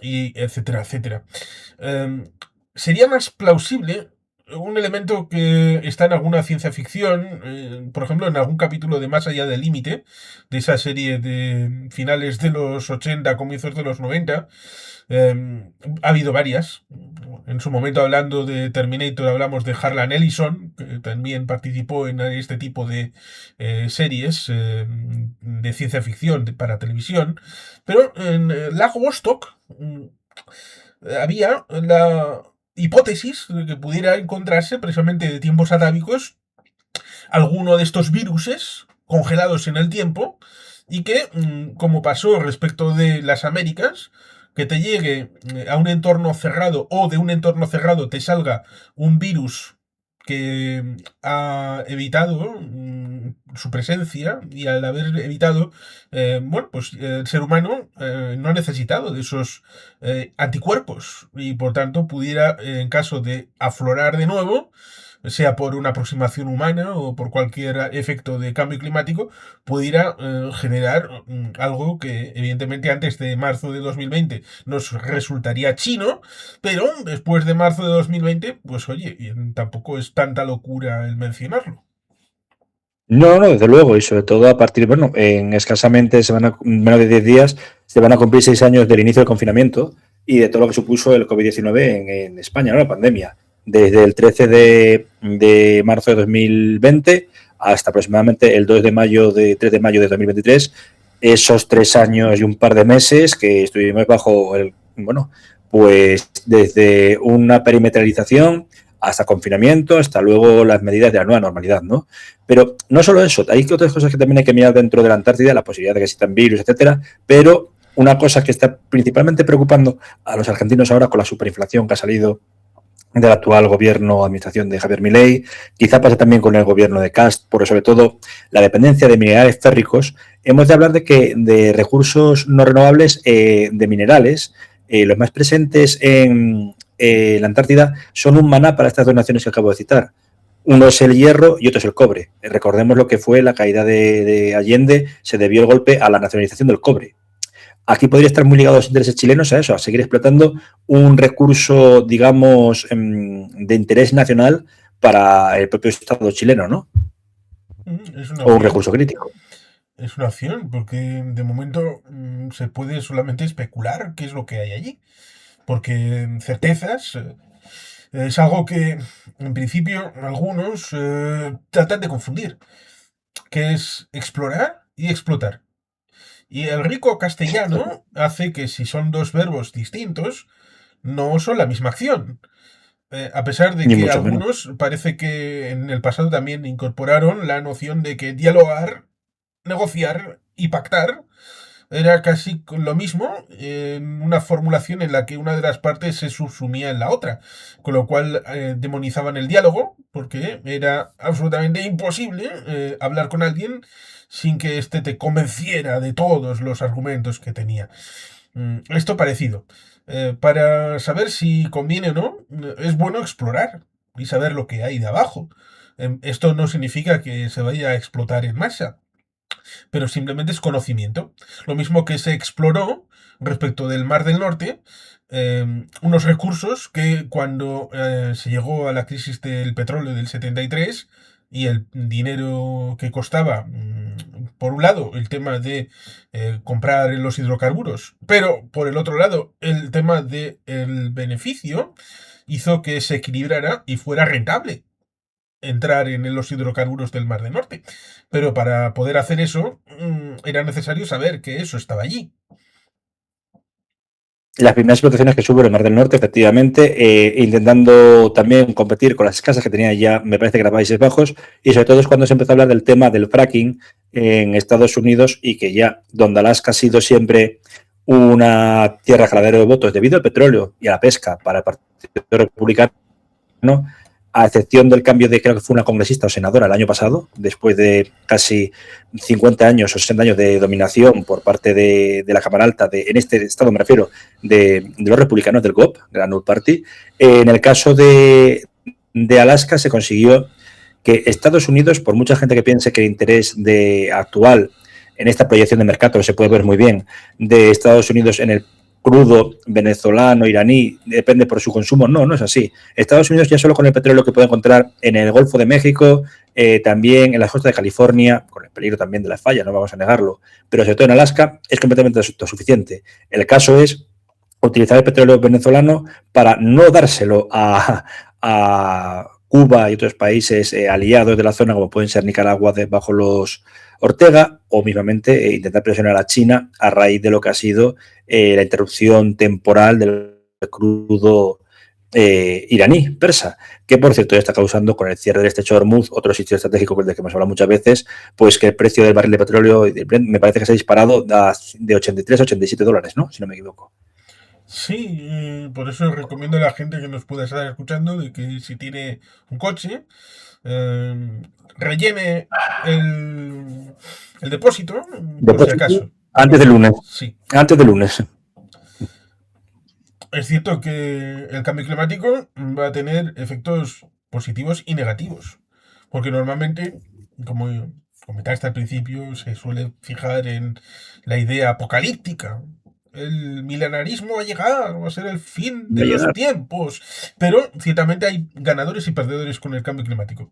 y etcétera, etcétera. Eh, Sería más plausible un elemento que está en alguna ciencia ficción, por ejemplo, en algún capítulo de Más allá del límite, de esa serie de finales de los 80, comienzos de los 90. Ha habido varias. En su momento, hablando de Terminator, hablamos de Harlan Ellison, que también participó en este tipo de series de ciencia ficción para televisión. Pero en Lago Vostok había la hipótesis de que pudiera encontrarse precisamente de tiempos atávicos alguno de estos viruses congelados en el tiempo y que, como pasó respecto de las Américas, que te llegue a un entorno cerrado o de un entorno cerrado te salga un virus que ha evitado su presencia y al haber evitado, bueno, pues el ser humano no ha necesitado de esos anticuerpos y por tanto pudiera, en caso de aflorar de nuevo, sea por una aproximación humana o por cualquier efecto de cambio climático, pudiera generar algo que evidentemente antes de marzo de 2020 nos resultaría chino, pero después de marzo de 2020, pues oye, tampoco es tanta locura el mencionarlo. No, no, desde luego, y sobre todo a partir, bueno, en escasamente menos de 10 días se van a cumplir 6 años del inicio del confinamiento y de todo lo que supuso el COVID-19 en España, ¿no? La pandemia. Desde el 13 de marzo de 2020 hasta aproximadamente el 3 de mayo de 2023, esos 3 años y un par de meses que estuvimos bajo bueno, pues desde una perimetralización hasta confinamiento, hasta luego las medidas de la nueva normalidad, ¿no? Pero no solo eso, hay otras cosas que también hay que mirar dentro de la Antártida, la posibilidad de que existan virus, etcétera, pero una cosa que está principalmente preocupando a los argentinos ahora con la superinflación que ha salido del actual gobierno o administración de Javier Milei, quizá pase también con el gobierno de Kast, porque sobre todo la dependencia de minerales férricos, hemos de hablar de recursos no renovables, de minerales, los más presentes en la Antártida son un maná para estas dos naciones que acabo de citar. Uno es el hierro y otro es el cobre. Recordemos lo que fue la caída de Allende, se debió el golpe a la nacionalización del cobre. aquí podría estar muy ligado a los intereses chilenos a eso, a seguir explotando un recurso, digamos, de interés nacional para el propio Estado chileno, ¿no? Es una O un opción. recurso crítico. Es una opción, porque de momento se puede solamente especular qué es lo que hay allí. Porque certezas es algo que en principio algunos tratan de confundir, que es explorar y explotar. Y el rico castellano hace que si son dos verbos distintos, no son la misma acción. A pesar de Ni que mucho menos. algunos parece que en el pasado también incorporaron la noción de que dialogar, negociar y pactar era casi lo mismo en una formulación en la que una de las partes se subsumía en la otra, con lo cual demonizaban el diálogo, porque era absolutamente imposible hablar con alguien sin que éste te convenciera de todos los argumentos que tenía. Esto parecido. Para saber si conviene o no, es bueno explorar y saber lo que hay de abajo. Esto no significa que se vaya a explotar en masa, pero simplemente es conocimiento. Lo mismo que se exploró respecto del Mar del Norte, unos recursos que cuando se llegó a la crisis del petróleo del 73 y el dinero que costaba, por un lado, el tema de comprar los hidrocarburos, pero por el otro lado, el tema del beneficio, hizo que se equilibrara y fuera rentable entrar en los hidrocarburos del Mar del Norte. Pero para poder hacer eso, era necesario saber que eso estaba allí. Las primeras explotaciones que subo en el Mar del Norte, efectivamente, intentando también competir con las casas que tenía ya, me parece que era Países Bajos, y sobre todo es cuando se empezó a hablar del tema del fracking en Estados Unidos y que ya, donde Alaska ha sido siempre una tierra jaladero de votos debido al petróleo y a la pesca para el Partido Republicano, a excepción del cambio de, creo que fue una congresista o senadora el año pasado, después de casi 50 años o 60 años de dominación por parte de la Cámara Alta, en este estado me refiero, de los republicanos del GOP, de la Null Party. En el caso de Alaska se consiguió que Estados Unidos, por mucha gente que piense que el interés actual en esta proyección de mercado se puede ver muy bien, de Estados Unidos en el crudo venezolano, iraní, depende por su consumo. No, no es así. Estados Unidos ya solo con el petróleo que puede encontrar en el Golfo de México, también en la costa de California, con el peligro también de las fallas, no vamos a negarlo, pero sobre todo en Alaska, es completamente autosuficiente. El caso es utilizar el petróleo venezolano para no dárselo a Cuba y otros países aliados de la zona, como pueden ser Nicaragua, bajo los Ortega, o mismamente intentar presionar a China a raíz de lo que ha sido la interrupción temporal del crudo iraní, persa, que por cierto ya está causando con el cierre del estrecho de Hormuz, otro sitio estratégico del que hemos hablado muchas veces, pues que el precio del barril de petróleo me parece que se ha disparado de 83 a 87 dólares, ¿no? Si no me equivoco. Sí, por eso recomiendo a la gente que nos pueda estar escuchando de que si tiene un coche, rellene el depósito, por si Depósito acaso. antes del lunes. Sí. Antes del lunes. Es cierto que el cambio climático va a tener efectos positivos y negativos. Porque normalmente, como comentaste al principio, se suele fijar en la idea apocalíptica. El milenarismo va a llegar, va a ser el fin Va de a los llegar. tiempos. Pero ciertamente hay ganadores y perdedores con el cambio climático.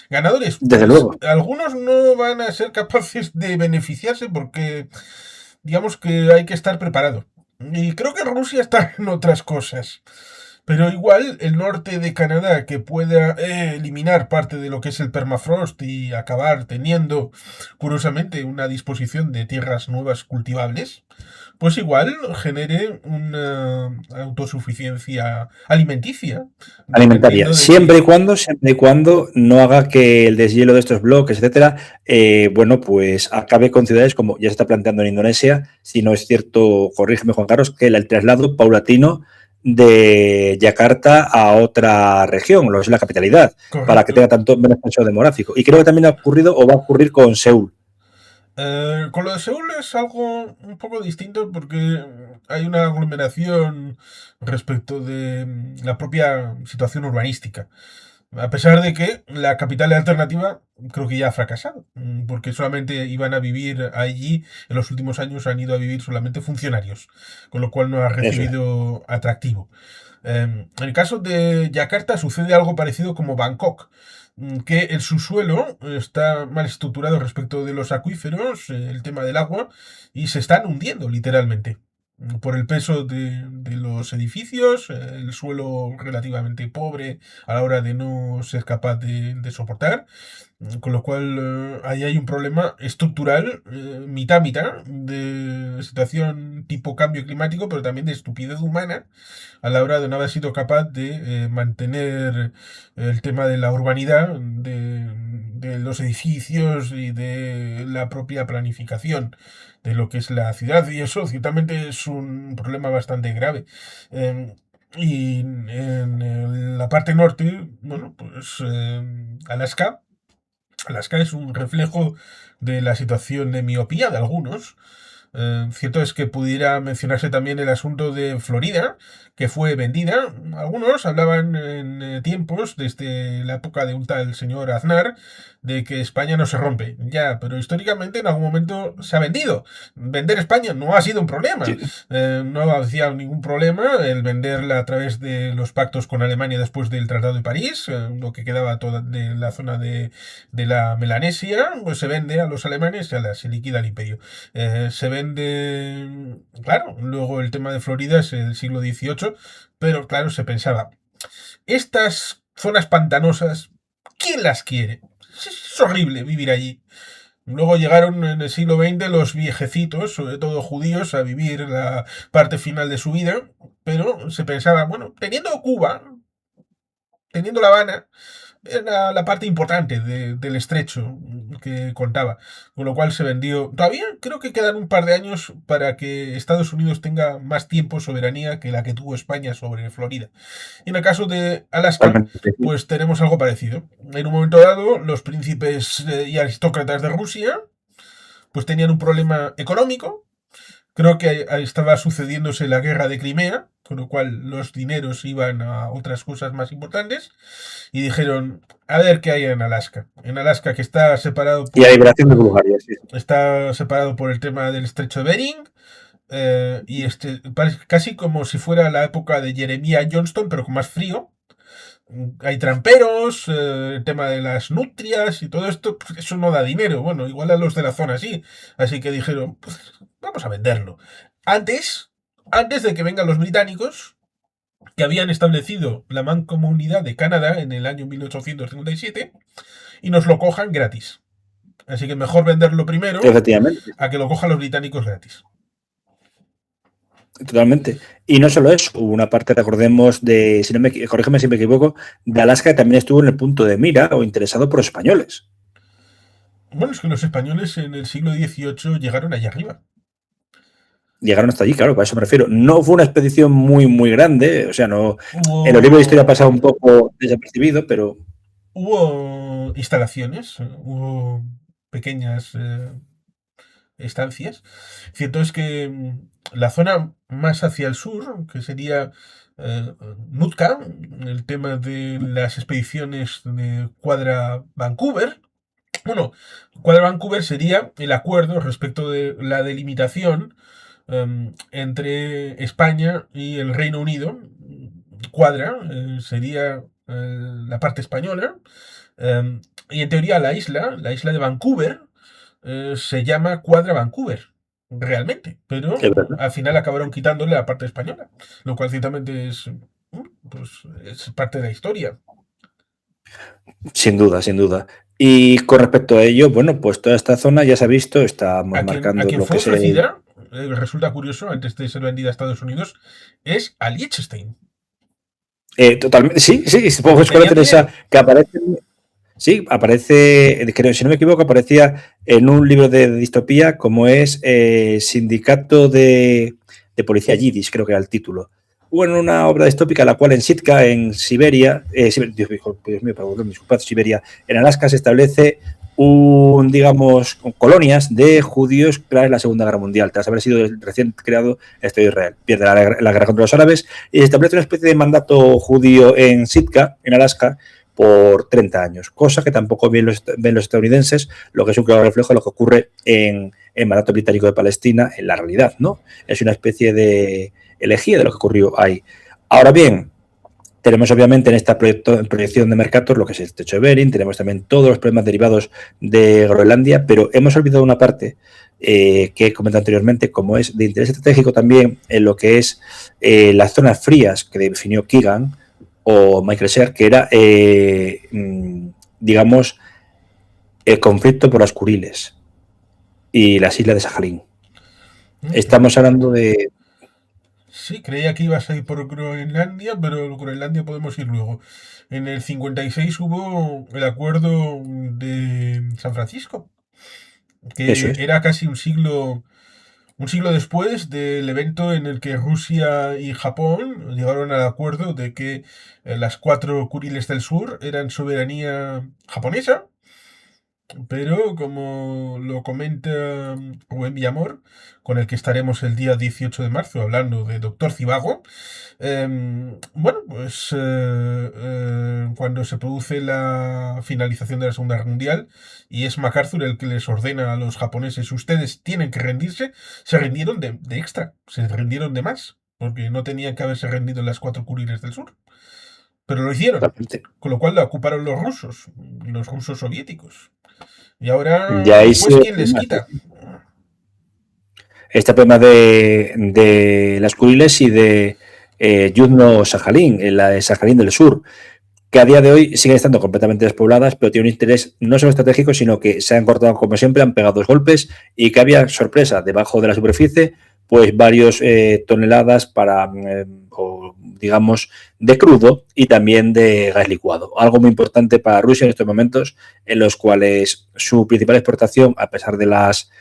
Ganadores, Desde pues luego. algunos no van a ser capaces de beneficiarse porque digamos que hay que estar preparado. Y creo que Rusia está en otras cosas. Pero igual el norte de Canadá, que pueda eliminar parte de lo que es el permafrost y acabar teniendo, curiosamente, una disposición de tierras nuevas cultivables, pues igual genere una autosuficiencia alimenticia, Alimentaria. dependiendo de que... Siempre y cuando no haga que el deshielo de estos bloques, etcétera, bueno, pues acabe con ciudades como ya se está planteando en Indonesia, si no es cierto, corrígeme Juan Carlos, que el traslado paulatino de Yakarta a otra región, lo que es la capitalidad, para que Correcto. tenga tanto menos peso demográfico. Y creo que también ha ocurrido o va a ocurrir con Seúl. Con lo de Seúl es algo un poco distinto porque hay una aglomeración respecto de la propia situación urbanística. A pesar de que la capital alternativa creo que ya ha fracasado, porque solamente iban a vivir allí, en los últimos años han ido a vivir solamente funcionarios, con lo cual no ha Eso es. recibido atractivo. En el caso de Yakarta sucede algo parecido como Bangkok, que el subsuelo está mal estructurado respecto de los acuíferos, el tema del agua, y se están hundiendo literalmente por el peso de los edificios, el suelo relativamente pobre a la hora de no ser capaz de soportar, con lo cual ahí hay un problema estructural, mitad mitad, de situación tipo cambio climático, pero también de estupidez humana a la hora de no haber sido capaz de mantener el tema de la urbanidad, de los edificios y de la propia planificación de lo que es la ciudad. Y eso ciertamente es un problema bastante grave. Eh, y en la parte norte, bueno, pues Alaska. Alaska es un reflejo de la situación de miopía de algunos. Cierto es que pudiera mencionarse también el asunto de Florida, que fue vendida. Algunos hablaban en tiempos, desde la época de un tal señor Aznar, de que España no se rompe. Ya, pero históricamente en algún momento se ha vendido. Vender España no ha sido un problema. Sí. No hacía ningún problema el venderla a través de los pactos con Alemania después del Tratado de París, lo que quedaba toda de la zona de la Melanesia, pues se vende a los alemanes y se liquida el imperio. Se vende, claro, luego el tema de Florida es el siglo XVIII, pero claro, se pensaba, estas zonas pantanosas, ¿quién las quiere? Es horrible vivir allí. Luego llegaron en el siglo XX los viejecitos, sobre todo judíos, a vivir la parte final de su vida, pero se pensaba, bueno, teniendo Cuba, teniendo La Habana, era la parte importante del estrecho que contaba, con lo cual se vendió. Todavía creo que quedan un par de años para que Estados Unidos tenga más tiempo soberanía que la que tuvo España sobre Florida. Y en el caso de Alaska, Totalmente. pues tenemos algo parecido. En un momento dado, los príncipes y aristócratas de Rusia, pues tenían un problema económico. Creo que estaba sucediéndose la guerra de Crimea, con lo cual los dineros iban a otras cosas más importantes, y dijeron, a ver qué hay en Alaska. En Alaska, que Y la liberación de Bulgaria, sí. está separado por el tema del estrecho de Bering, y casi como si fuera la época de Jeremiah Johnston, pero con más frío. Hay tramperos, el tema de las nutrias y todo esto, pues eso no da dinero. Bueno, igual a los de la zona sí. Así que dijeron, pues vamos a venderlo. Antes, antes de que vengan los británicos, que habían establecido la Mancomunidad de Canadá en el año 1857, y nos lo cojan gratis. Así que mejor venderlo primero Efectivamente. a que lo cojan los británicos gratis. Totalmente. Y no solo eso, hubo una parte, recordemos, si no corrígeme si me equivoco, de Alaska que también estuvo en el punto de mira o interesado por españoles. Bueno, es que los españoles en el siglo XVIII llegaron allá arriba. Llegaron hasta allí, claro, para eso me refiero. No fue una expedición muy, muy grande, o sea, no. En los libros de historia ha pasado un poco desapercibido, pero. Hubo instalaciones, hubo pequeñas estancias. Cierto es que la zona más hacia el sur, que sería Nootka, el tema de las expediciones de Cuadra Vancouver. Bueno, Cuadra Vancouver sería el acuerdo respecto de la delimitación entre España y el Reino Unido. Cuadra sería la parte española. Y en teoría la isla de Vancouver, se llama Cuadra Vancouver, realmente, pero Es verdad. al final acabaron quitándole la parte española, lo cual ciertamente pues, es parte de la historia. Sin duda, sin duda. Y con respecto a ello, bueno, pues toda esta zona ya se ha visto, estamos marcando A quien lo fue que se. ofrecida, resulta curioso, antes de ser vendida a Estados Unidos, es a Liechtenstein. Totalmente, sí, supongo que es esa que aparece. Sí, aparece, creo, si no me equivoco, aparecía en un libro de distopía como es Sindicato de Policía Yiddish, creo que era el título. O en una obra distópica, la cual en Sitka, en Siberia, Dios mío, perdón, disculpad, Siberia, en Alaska se establece digamos, colonias de judíos tras la Segunda Guerra Mundial, tras haber sido recién creado el Estado de Israel. Pierde la guerra contra los árabes y se establece una especie de mandato judío en Sitka, en Alaska, por 30 años, cosa que tampoco ven los estadounidenses, lo que es un claro reflejo de lo que ocurre en el mandato británico de Palestina en la realidad, ¿no? Es una especie de elegía de lo que ocurrió ahí. Ahora bien, tenemos obviamente en esta proyección de Mercator lo que es el techo de Bering, tenemos también todos los problemas derivados de Groenlandia, pero hemos olvidado una parte que he comentado anteriormente, como es de interés estratégico también en lo que es las zonas frías que definió Keegan o Michael Sher, que era, digamos, el conflicto por las Kuriles y las islas de Sajalín. Estamos hablando de... Sí, creía que ibas a ir por Groenlandia, pero Groenlandia podemos ir luego. En el 56 hubo el acuerdo de San Francisco, Eso que es. era casi un siglo después del evento en el que Rusia y Japón llegaron al acuerdo de que las 4 Kuriles del sur eran soberanía japonesa, pero como lo comenta Rubén Villamor, con el que estaremos el día 18 de marzo hablando de Doctor Cibago, bueno, pues cuando se produce la finalización de la Segunda Guerra Mundial y es MacArthur el que les ordena a los japoneses, ustedes tienen que rendirse, se rindieron de extra, se rindieron de más, porque no tenían que haberse rendido en las 4 Kuriles del sur. Pero lo hicieron, con lo cual la ocuparon los rusos soviéticos. Y ahora, Ya ahí después, ¿quién les quita? este problema de las Kuriles y de Yuzhno-Sajalín, la de Sajalín del Sur, que a día de hoy siguen estando completamente despobladas, pero tiene un interés no solo estratégico, sino que se han cortado como siempre, han pegado 2 golpes y que había sorpresa debajo de la superficie, pues varios toneladas para, o, digamos, de crudo y también de gas licuado. Algo muy importante para Rusia en estos momentos, en los cuales su principal exportación, a pesar de las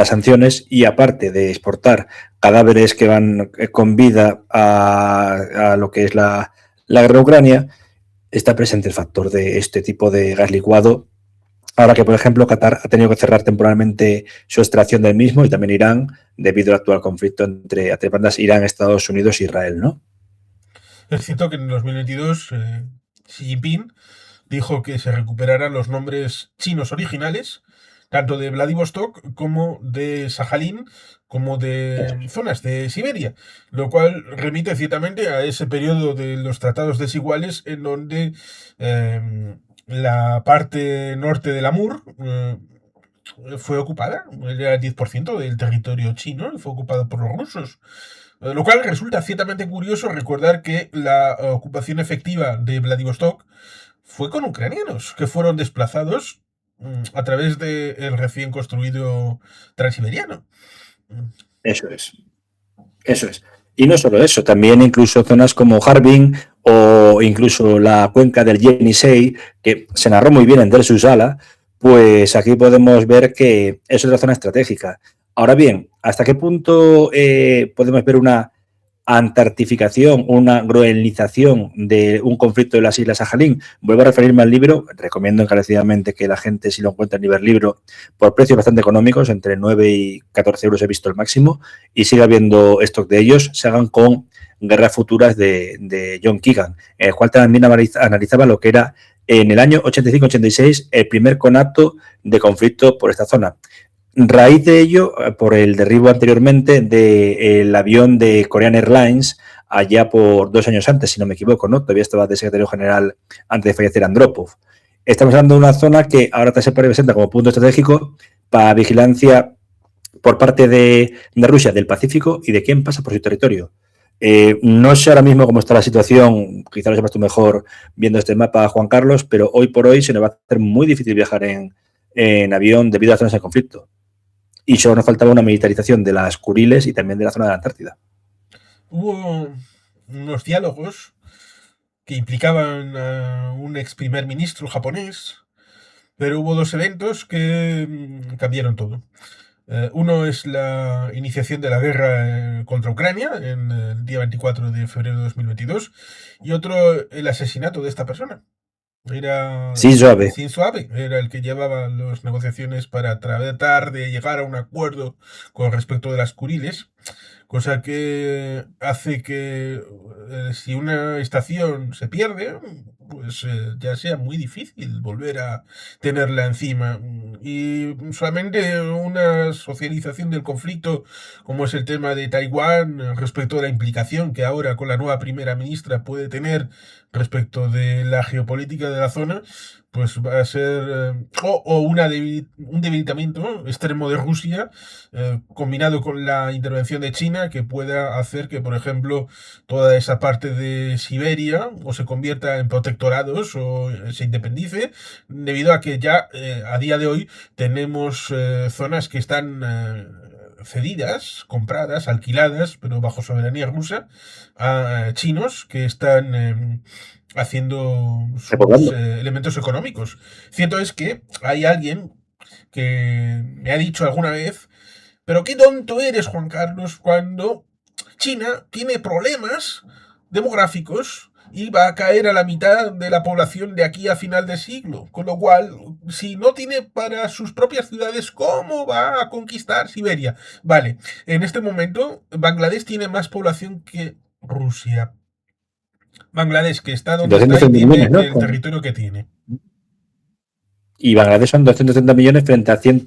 sanciones y aparte de exportar cadáveres que van con vida a lo que es la guerra de Ucrania, está presente el factor de este tipo de gas licuado. Ahora que, por ejemplo, Qatar ha tenido que cerrar temporalmente su extracción del mismo y también Irán, debido al actual conflicto entre bandas Irán, Estados Unidos e Israel, ¿no? Es cierto que en 2022 Xi Jinping dijo que se recuperaran los nombres chinos originales, tanto de Vladivostok como de Sajalín, como de zonas de Siberia, lo cual remite ciertamente a ese periodo de los tratados desiguales en donde la parte norte del Amur fue ocupada, era el 10% del territorio chino y fue ocupado por los rusos. Lo cual resulta ciertamente curioso recordar que la ocupación efectiva de Vladivostok fue con ucranianos que fueron desplazados a través del recién construido Transiberiano. Eso es. Eso es. Y no solo eso, también incluso zonas como Harbin o incluso la cuenca del Yenisei, que se narró muy bien en Der Susala, pues aquí podemos ver que es otra zona estratégica. Ahora bien, ¿hasta qué punto podemos ver una antartificación, una groenlización de un conflicto de las Islas Sajalín? Vuelvo a referirme al libro, recomiendo encarecidamente que la gente, si lo encuentra en Iberlibro, por precios bastante económicos, entre 9 y 14 euros he visto el máximo, y siga habiendo stock de ellos, se hagan con Guerras Futuras de John Keegan, el cual también analizaba lo que era en el año 85-86 el primer conato de conflicto por esta zona. Raíz de ello, por el derribo anteriormente del avión de Korean Airlines, allá por 2 años antes, si no me equivoco, ¿no? Todavía estaba de secretario general antes de fallecer Andropov. Estamos hablando de una zona que ahora se presenta como punto estratégico para vigilancia por parte de Rusia del Pacífico y de quién pasa por su territorio. No sé ahora mismo cómo está la situación, quizá lo sepas tú mejor viendo este mapa, Juan Carlos, pero hoy por hoy se nos va a hacer muy difícil viajar en avión debido a las zonas de conflicto. Y solo nos faltaba una militarización de las Kuriles y también de la zona de la Antártida. Hubo unos diálogos que implicaban a un ex primer ministro japonés, pero hubo 2 eventos que cambiaron todo. Uno es la iniciación de la guerra contra Ucrania en el día 24 de febrero de 2022 y otro el asesinato de esta persona. Era Shinzo Abe. Shinzo Abe, era el que llevaba las negociaciones para tratar de llegar a un acuerdo con respecto de las Kuriles, cosa que hace que si una estación se pierde, pues ya sea muy difícil volver a tenerla encima. Y solamente una socialización del conflicto, como es el tema de Taiwán, respecto a la implicación que ahora con la nueva primera ministra puede tener respecto de la geopolítica de la zona, pues va a ser o un debilitamiento extremo de Rusia, combinado con la intervención de China, que pueda hacer que, por ejemplo, toda esa parte de Siberia o se convierta en protectorados o se independice, debido a que ya a día de hoy tenemos zonas que están cedidas, compradas, alquiladas, pero bajo soberanía rusa, a chinos que están haciendo sus Recordando. elementos económicos. Cierto es que hay alguien que me ha dicho alguna vez, pero qué tonto eres, Juan Carlos, cuando China tiene problemas demográficos y va a caer a la mitad de la población de aquí a final de siglo. Con lo cual, si no tiene para sus propias ciudades, ¿cómo va a conquistar Siberia? Vale, en este momento, Bangladesh tiene más población que Rusia. Bangladesh, que está donde está y 230 millones, tiene ¿no? el territorio que tiene. Y Bangladesh son 230 millones frente a 100.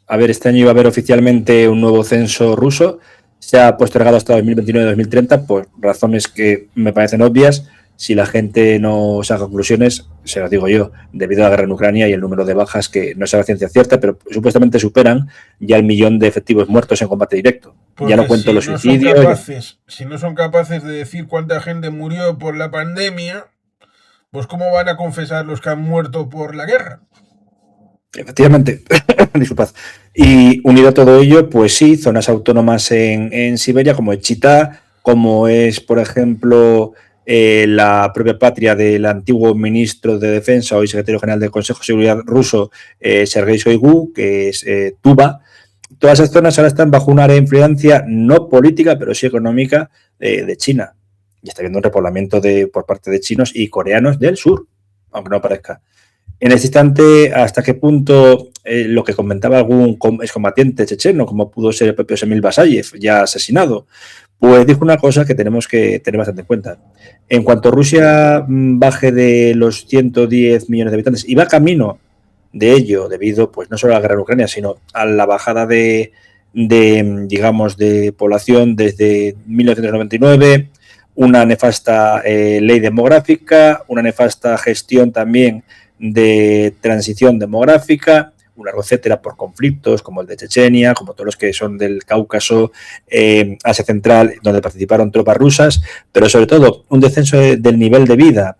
A ver, este año iba a haber oficialmente un nuevo censo ruso. Se ha postergado hasta 2029-2030 por razones que me parecen obvias. Si la gente no saca conclusiones, se lo digo yo, debido a la guerra en Ucrania y el número de bajas, que no es la ciencia cierta, pero supuestamente superan ya el millón de efectivos muertos en combate directo. Ya no Porque cuento si los no son suicidios. capaces, si no son capaces de decir cuánta gente murió por la pandemia, pues cómo van a confesar los que han muerto por la guerra. Efectivamente, disculpad. Y unido a todo ello, pues sí, zonas autónomas en Siberia, como es Chitá, como es, por ejemplo, la propia patria del antiguo ministro de Defensa, hoy secretario general del Consejo de Seguridad ruso, Sergei Shoigu, que es Tuva. Todas esas zonas ahora están bajo una área de influencia no política, pero sí económica de China. Y está habiendo un repoblamiento por parte de chinos y coreanos del sur, aunque no parezca. En este instante, ¿hasta qué punto lo que comentaba algún excombatiente checheno, como pudo ser el propio Semil Basayev, ya asesinado, pues dijo una cosa que tenemos que tener bastante en cuenta. En cuanto Rusia baje de los 110 millones de habitantes y va camino de ello, debido pues no solo a la guerra en Ucrania, sino a la bajada digamos, de población desde 1999, una nefasta ley demográfica, una nefasta gestión también de transición demográfica, una largo etcétera por conflictos como el de Chechenia, como todos los que son del Cáucaso, Asia Central, donde participaron tropas rusas, pero sobre todo un descenso del nivel de vida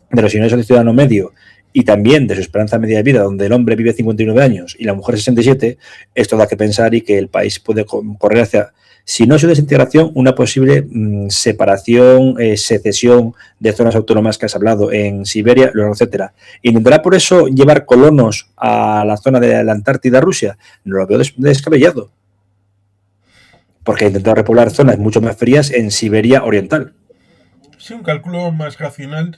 de los ingresos del ciudadano medio y también de su esperanza media de vida, donde el hombre vive 59 años y la mujer 67, esto da que pensar y que el país puede correr hacia, si no su desintegración, una posible separación, secesión de zonas autónomas que has hablado en Siberia, etcétera. ¿Intentará por eso llevar colonos a la zona de la Antártida, Rusia? No lo veo descabellado, porque ha intentado repoblar zonas mucho más frías en Siberia Oriental. Si un cálculo más racional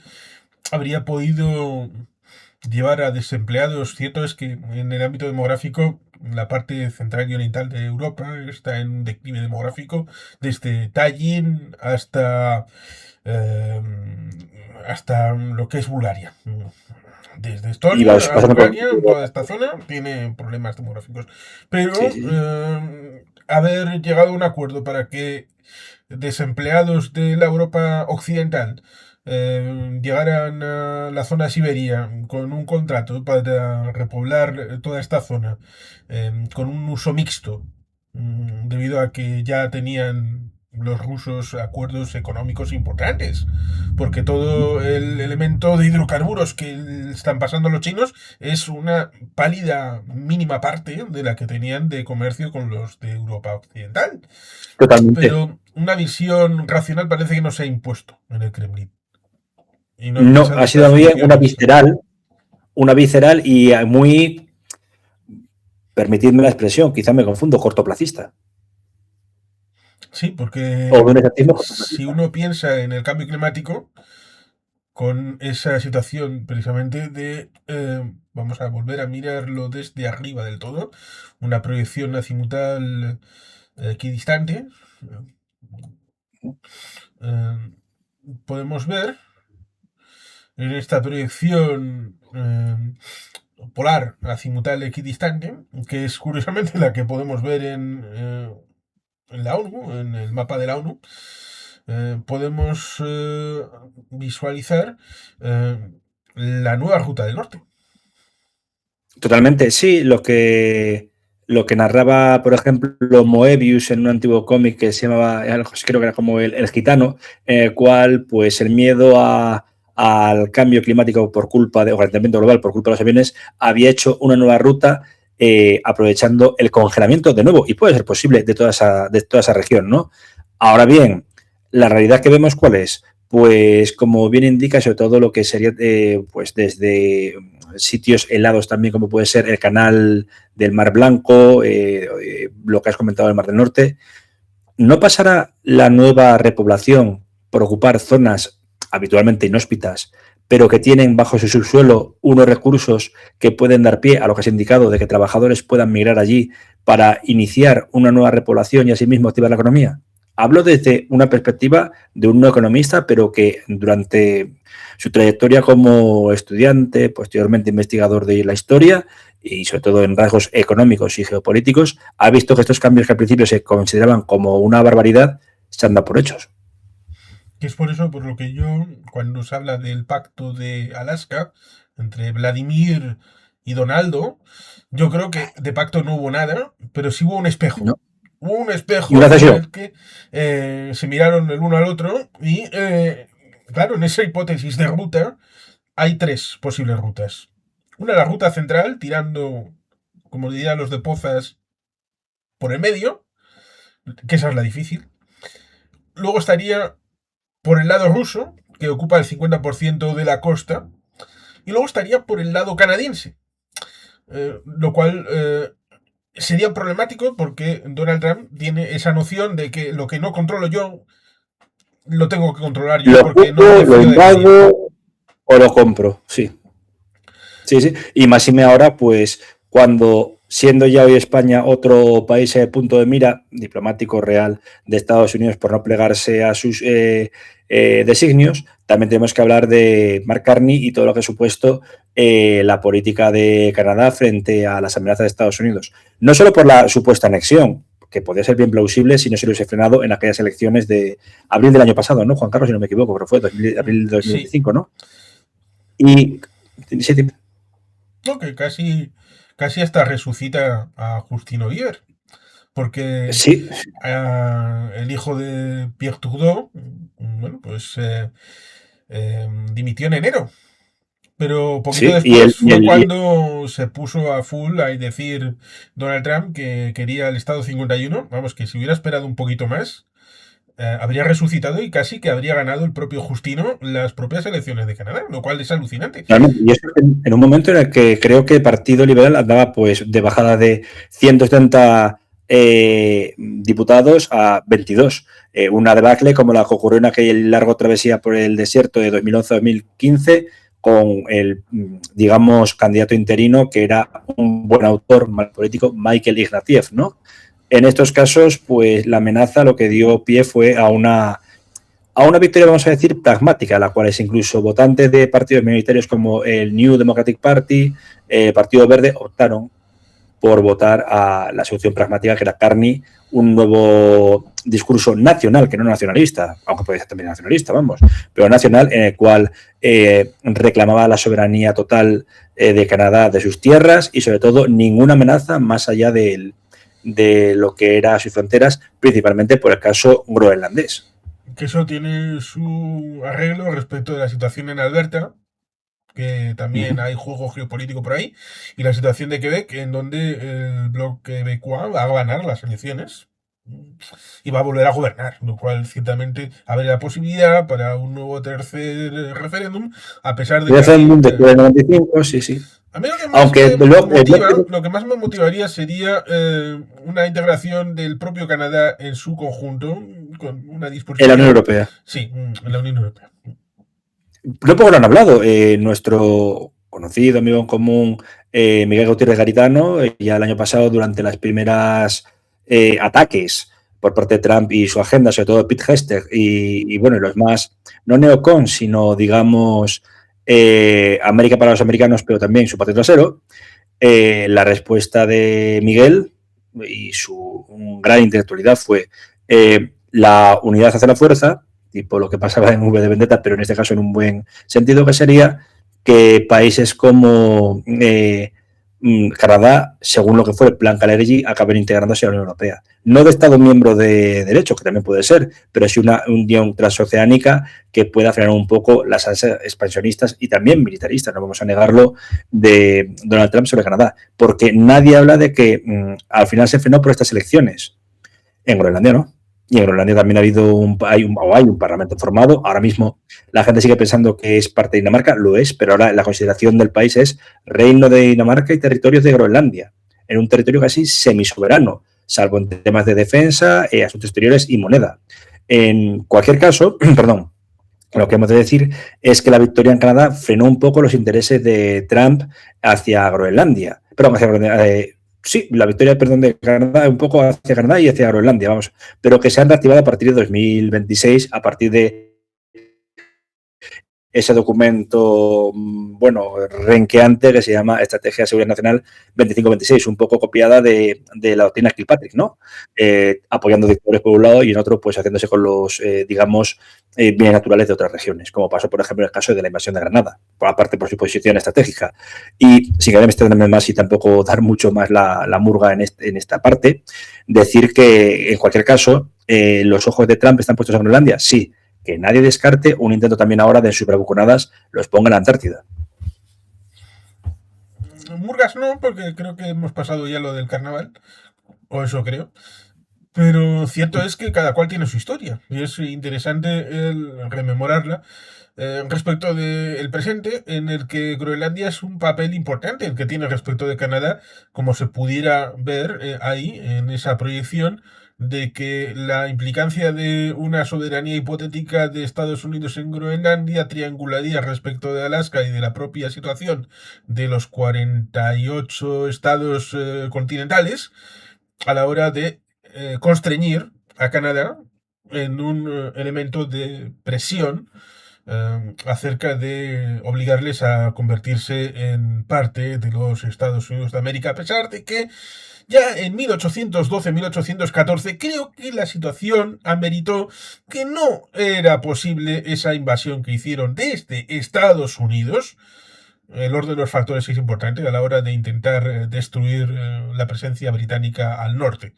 habría podido llevar a desempleados. Cierto es que en el ámbito demográfico, la parte central y oriental de Europa está en un declive demográfico, desde Tallinn eh, hasta lo que es Bulgaria. Desde Y Estonia vas a pasando por... Ucrania, toda esta zona tiene problemas demográficos. Sí, Pero sí, sí. haber llegado a un acuerdo para que desempleados de la Europa occidental llegaran a la zona de Siberia con un contrato para repoblar toda esta zona con un uso mixto, debido a que ya tenían los rusos acuerdos económicos importantes, porque todo el elemento de hidrocarburos que están pasando los chinos es una pálida mínima parte de la que tenían de comercio con los de Europa occidental. Totalmente. Pero una visión racional parece que no se ha impuesto en el Kremlin y no No, empieza a ha adoptar sido bien soluciones. una visceral y muy, permitidme la expresión, quizá me confundo, cortoplacista. Sí, O porque de un estatismo si cortoplacista. uno piensa en el cambio climático, con esa situación precisamente de vamos a volver a mirarlo desde arriba del todo, una proyección azimutal equidistante, Podemos ver en esta proyección polar azimutal equidistante, que es curiosamente la que podemos ver en la ONU, en el mapa de la ONU, podemos visualizar la nueva ruta del norte. Totalmente, sí. Lo que narraba, por ejemplo, Moebius en un antiguo cómic que se llamaba, creo que era como el gitano, en el cual pues el miedo al cambio climático por culpa de, o calentamiento global por culpa de los aviones había hecho una nueva ruta aprovechando el congelamiento de nuevo, y puede ser posible de toda esa región, ¿no? Ahora bien, la realidad que vemos, ¿cuál es? Pues como bien indica, sobre todo lo que sería pues desde sitios helados también, como puede ser el canal del Mar Blanco, lo que has comentado del Mar del Norte. ¿No pasará la nueva repoblación por ocupar zonas habitualmente inhóspitas, pero que tienen bajo su subsuelo unos recursos que pueden dar pie a lo que has indicado de que trabajadores puedan migrar allí para iniciar una nueva repoblación y asimismo activar la economía? Hablo desde una perspectiva de un no economista, pero que durante su trayectoria como estudiante, posteriormente investigador de la historia y sobre todo en rasgos económicos y geopolíticos, ha visto que estos cambios que al principio se consideraban como una barbaridad se han dado por hechos. Que es por eso por lo que yo, cuando se habla del pacto de Alaska entre Vladimir y Donaldo, yo creo que de pacto no hubo nada, pero sí hubo un espejo. ¿No? Hubo un Y una espejo en cesión. el que se miraron el uno al otro y, claro, en esa hipótesis de ruta hay tres posibles rutas. Una, la ruta central, tirando, como dirían los de Pozas, por el medio, que esa es la difícil. Luego estaría por el lado ruso, que ocupa el 50% de la costa, y luego estaría por el lado canadiense, lo cual sería problemático porque Donald Trump tiene esa noción de que lo que no controlo yo, lo tengo que controlar yo Lo porque no ocupo, me lo fío de nadie. invado o lo compro, sí. Sí, sí. Y más y me ahora, pues, cuando siendo ya hoy España otro país punto de mira diplomático real de Estados Unidos por no plegarse a sus designios, también tenemos que hablar de Mark Carney y todo lo que ha supuesto la política de Canadá frente a las amenazas de Estados Unidos. No solo por la supuesta anexión, que podría ser bien plausible si no se lo hubiese frenado en aquellas elecciones de abril del año pasado, ¿no, Juan Carlos? Si no me equivoco, pero fue abril de Sí. 2025, ¿no? Y sí, No, que casi hasta resucita a Justino Bieber, porque sí, el hijo de Pierre Trudeau, bueno, pues dimitió en enero. Pero poquito sí, y después fue cuando se puso a full a decir Donald Trump que quería el Estado 51. Vamos, que si hubiera esperado un poquito más, habría resucitado y casi que habría ganado el propio Justino las propias elecciones de Canadá, lo cual es alucinante. realmente, y eso en un momento en el que creo que el Partido Liberal andaba pues de bajada de 170 diputados a 22. Una debacle como la que ocurrió en aquella larga travesía por el desierto de 2011-2015 con el, digamos, candidato interino que era un buen autor, mal político, Michael Ignatieff, ¿no? En estos casos, pues la amenaza lo que dio pie fue a una victoria, vamos a decir, pragmática, la cual es incluso votantes de partidos minoritarios como el New Democratic Party, Partido Verde, optaron por votar a la solución pragmática que era Carney, un nuevo discurso nacional, que no nacionalista, aunque puede ser también nacionalista, vamos, pero nacional, en el cual reclamaba la soberanía total de Canadá de sus tierras y sobre todo ninguna amenaza más allá de lo que eran sus fronteras, principalmente por el caso groenlandés. Que eso tiene su arreglo respecto de la situación en Alberta, que también hay juego geopolítico por ahí, y la situación de Quebec, en donde el bloc quebecois va a ganar las elecciones y va a volver a gobernar, lo cual ciertamente abre la posibilidad para un nuevo tercer referéndum, a pesar de que a mí... Después del 95, sí, sí. A mí lo que más Aunque me motiva, lo que más me motivaría sería una integración del propio Canadá en su conjunto, con una en la Unión disposición... Europea. Sí, en la Unión Europea. No poco lo han hablado. Nuestro conocido amigo en común, Miguel Gutiérrez Garitano, ya el año pasado, durante las primeras ataques por parte de Trump y su agenda, sobre todo Pete Hegseth y bueno, los más, no neocons, sino digamos América para los americanos, pero también su patio trasero, la respuesta de Miguel y su gran intelectualidad fue la unidad hace la fuerza, tipo lo que pasaba en V de Vendetta, pero en este caso en un buen sentido, que sería que países como Canadá, según lo que fue el plan Calergi, acaben integrándose a la Unión Europea. No de Estado miembro de derecho, que también puede ser, pero sí una unión transoceánica que pueda frenar un poco las ansias expansionistas y también militaristas, no vamos a negarlo, de Donald Trump sobre Canadá, porque nadie habla de que al final se frenó por estas elecciones. En Groenlandia no. Y en Groenlandia también hay un parlamento formado. Ahora mismo la gente sigue pensando que es parte de Dinamarca, lo es, pero ahora la consideración del país es Reino de Dinamarca y territorios de Groenlandia, en un territorio casi semisoberano, salvo en temas de defensa, asuntos exteriores y moneda. En cualquier caso, perdón, lo que hemos de decir es que la victoria en Canadá frenó un poco los intereses de Trump hacia Groenlandia. Perdón, hacia Groenlandia. Sí, la victoria, perdón, de Canadá, un poco hacia Canadá y hacia Groenlandia, vamos, pero que se han reactivado a partir de 2026, a partir de ese documento, bueno, renqueante que se llama Estrategia de Seguridad Nacional 2526, un poco copiada de la doctrina Kilpatrick, ¿no? Apoyando dictadores por un lado y en otro, pues haciéndose con los, digamos, bienes naturales de otras regiones, como pasó, por ejemplo, en el caso de la invasión de Granada, por aparte por su posición estratégica. Y sin querer extenderme más y tampoco dar mucho más la murga en esta parte, decir que, en cualquier caso, los ojos de Trump están puestos en Groenlandia, sí, que nadie descarte un intento también ahora de superbuconadas los ponga en la Antártida. Murgas no, porque creo que hemos pasado ya lo del carnaval, o eso creo. Pero cierto es que cada cual tiene su historia y es interesante el rememorarla respecto del presente, en el que Groenlandia es un papel importante el que tiene respecto de Canadá, como se pudiera ver ahí en esa proyección de que la implicancia de una soberanía hipotética de Estados Unidos en Groenlandia triangularía respecto de Alaska y de la propia situación de los 48 estados continentales a la hora de constreñir a Canadá en un elemento de presión acerca de obligarles a convertirse en parte de los Estados Unidos de América, a pesar de que ya en 1812-1814 creo que la situación ameritó que no era posible esa invasión que hicieron desde Estados Unidos. El orden de los factores es importante a la hora de intentar destruir la presencia británica al norte.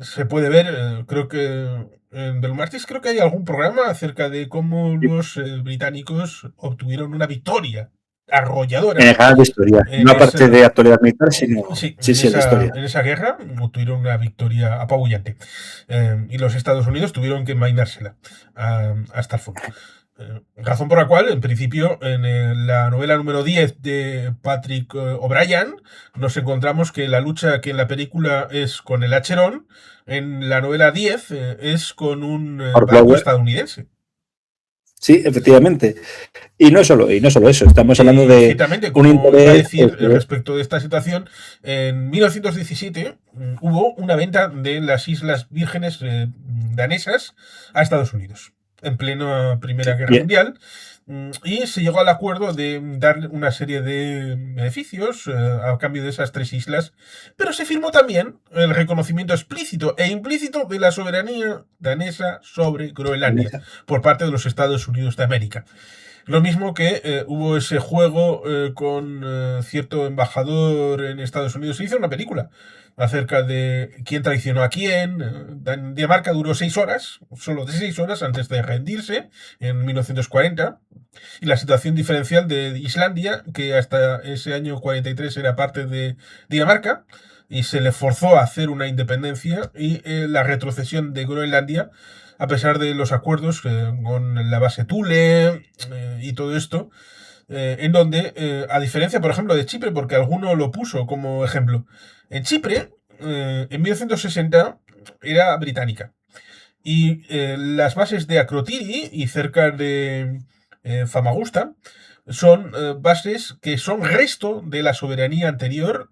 Se puede ver, creo que en Belmartis creo que hay algún programa acerca de cómo los británicos obtuvieron una victoria arrolladora. En el canal de historia, no aparte de actualidad militar, sino sí, sí, en de historia. En esa guerra obtuvieron una victoria apabullante. Y los Estados Unidos tuvieron que envainársela hasta el fondo. Razón por la cual, en principio, en la novela número 10 de Patrick O'Brien, nos encontramos que la lucha que en la película es con el Acheron, en la novela 10 es con un barco estadounidense. Sí, efectivamente. Y no solo eso, estamos hablando de ciertamente, como iba a decir respecto de esta situación, en 1917 hubo una venta de las Islas Vírgenes danesas a Estados Unidos en plena Primera Guerra Mundial, y se llegó al acuerdo de dar una serie de beneficios a cambio de esas 3 islas, pero se firmó también el reconocimiento explícito e implícito de la soberanía danesa sobre Groenlandia por parte de los Estados Unidos de América. Lo mismo que hubo ese juego con cierto embajador en Estados Unidos. Se hizo una película acerca de quién traicionó a quién. Dinamarca duró 6 horas, solo de 6 horas antes de rendirse en 1940. Y la situación diferencial de Islandia, que hasta ese año 43 era parte de Dinamarca, y se le forzó a hacer una independencia, y la retrocesión de Groenlandia, a pesar de los acuerdos con la base Thule y todo esto, en donde, a diferencia, por ejemplo, de Chipre, porque alguno lo puso como ejemplo, en Chipre, en 1960, era británica. Y las bases de Akrotiri y cerca de Famagusta son bases que son resto de la soberanía anterior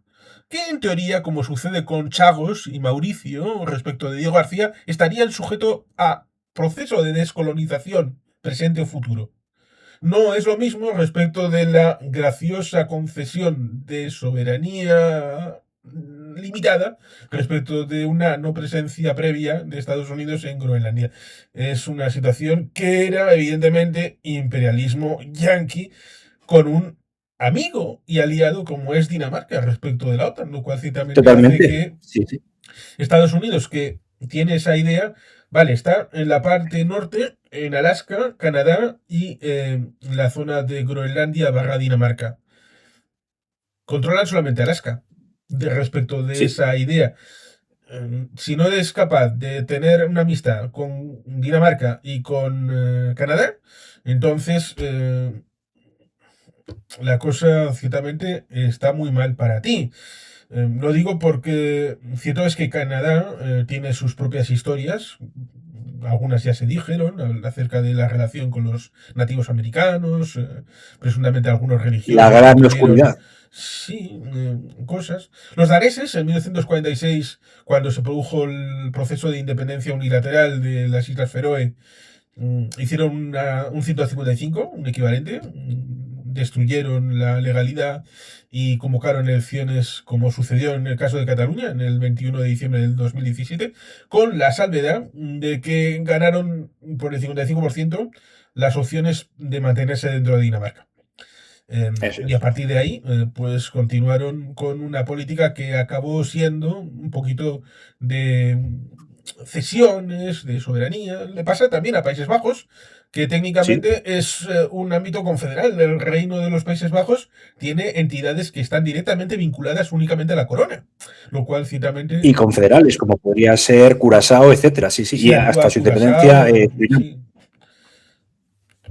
que en teoría, como sucede con Chagos y Mauricio respecto de Diego García, estarían sujetos a proceso de descolonización presente o futuro. No es lo mismo respecto de la graciosa concesión de soberanía limitada respecto de una no presencia previa de Estados Unidos en Groenlandia. Es una situación que era evidentemente imperialismo yanqui con un amigo y aliado como es Dinamarca respecto de la OTAN, lo cual ciertamente hace Totalmente. que Sí, sí. Estados Unidos, que tiene esa idea, vale, está en la parte norte, en Alaska, Canadá y la zona de Groenlandia barra Dinamarca. Controlan solamente Alaska respecto de Sí. esa idea. Si no eres capaz de tener una amistad con Dinamarca y con Canadá, entonces la cosa ciertamente está muy mal para ti. Lo digo porque cierto es que Canadá tiene sus propias historias, algunas ya se dijeron, acerca de la relación con los nativos americanos, presuntamente algunos La religiosos que gran tuvieron, oscuridad. sí, cosas. Los daneses, en 1946, cuando se produjo el proceso de independencia unilateral de las Islas Feroe, hicieron un 155, un equivalente, destruyeron la legalidad y convocaron elecciones como sucedió en el caso de Cataluña en el 21 de diciembre del 2017, con la salvedad de que ganaron por el 55% las opciones de mantenerse dentro de Dinamarca. Eso Y a es. partir de ahí, pues continuaron con una política que acabó siendo un poquito de cesiones, de soberanía. Le pasa también a Países Bajos, que Sí. técnicamente es un ámbito confederal. El Reino de los Países Bajos tiene entidades que están directamente vinculadas únicamente a la corona, lo cual ciertamente, Y confederales, como podría ser Curazao, etcétera. Sí, sí. si Y hasta Aruba, su independencia, Curazao, Surinam. sí.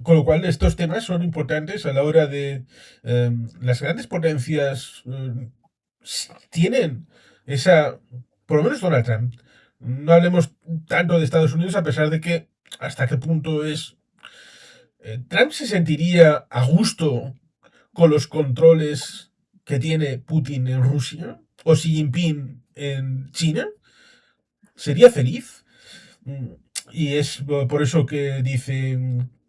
Con lo cual, estos temas son importantes a la hora de las grandes potencias tienen esa, por lo menos Donald Trump. No hablemos tanto de Estados Unidos a pesar de que hasta qué punto es Trump se sentiría a gusto con los controles que tiene Putin en Rusia o Xi Jinping en China. ¿Sería feliz? Mm, Y es por eso que dice,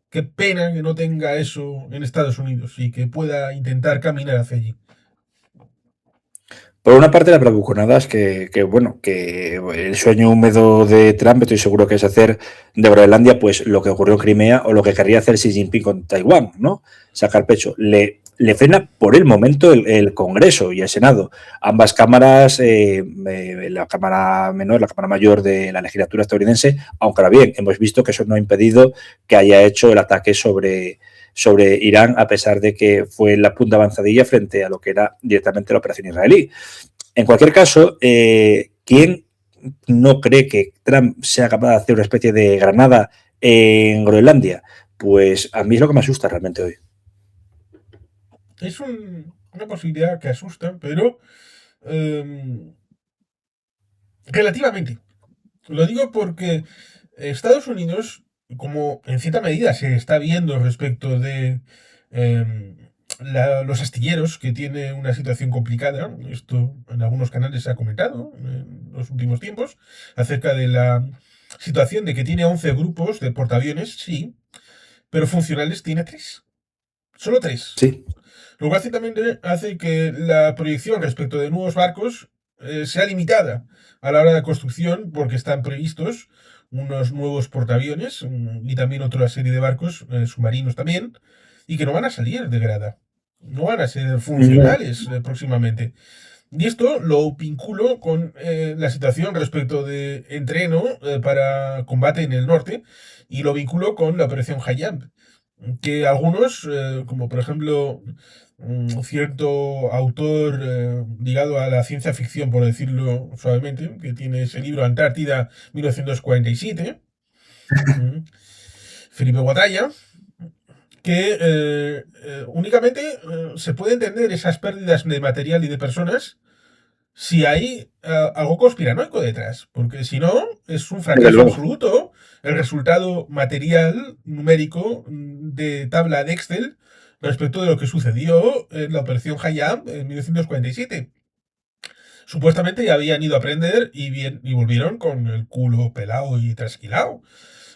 qué pena que no tenga eso en Estados Unidos y que pueda intentar caminar hacia allí. Por una parte, la bravuconada es bueno, que el sueño húmedo de Trump, estoy seguro que es hacer de Groenlandia, pues lo que ocurrió en Crimea o lo que querría hacer Xi Jinping con Taiwán, ¿no? Sacar pecho. Le frena por el momento el Congreso y el Senado. Ambas cámaras, la Cámara Menor, la Cámara Mayor de la legislatura estadounidense, aunque ahora bien, hemos visto que eso no ha impedido que haya hecho el ataque sobre Irán, a pesar de que fue la punta avanzadilla frente a lo que era directamente la operación israelí. En cualquier caso, ¿quién no cree que Trump sea capaz de hacer una especie de Granada en Groenlandia? Pues a mí es lo que me asusta realmente hoy. Es una posibilidad que asusta, pero relativamente. Lo digo porque Estados Unidos, como en cierta medida se está viendo respecto de eh, los astilleros, que tiene una situación complicada, esto en algunos canales se ha comentado en los últimos tiempos, acerca de la situación de que tiene 11 grupos de portaaviones, sí, pero funcionales tiene 3. Solo 3. Sí. Lo cual ciertamente hace que la proyección respecto de nuevos barcos sea limitada a la hora de construcción porque están previstos unos nuevos portaaviones y también otra serie de barcos submarinos también y que no van a salir de grada. No van a ser No. funcionales próximamente. Y esto lo vinculo con la situación respecto de entreno para combate en el norte y lo vinculo con la operación Hayam, que algunos, como por ejemplo cierto autor ligado a la ciencia ficción, por decirlo suavemente, que tiene ese libro Antártida 1947, mm, Felipe Guatalla, que únicamente se puede entender esas pérdidas de material y de personas si hay algo conspiranoico detrás, porque si no, es un Desde fracaso luego. absoluto el resultado material numérico de tabla de Excel respecto de lo que sucedió en la operación Hayam en 1947. supuestamente ya habían ido a aprender y volvieron con el culo pelado y trasquilado.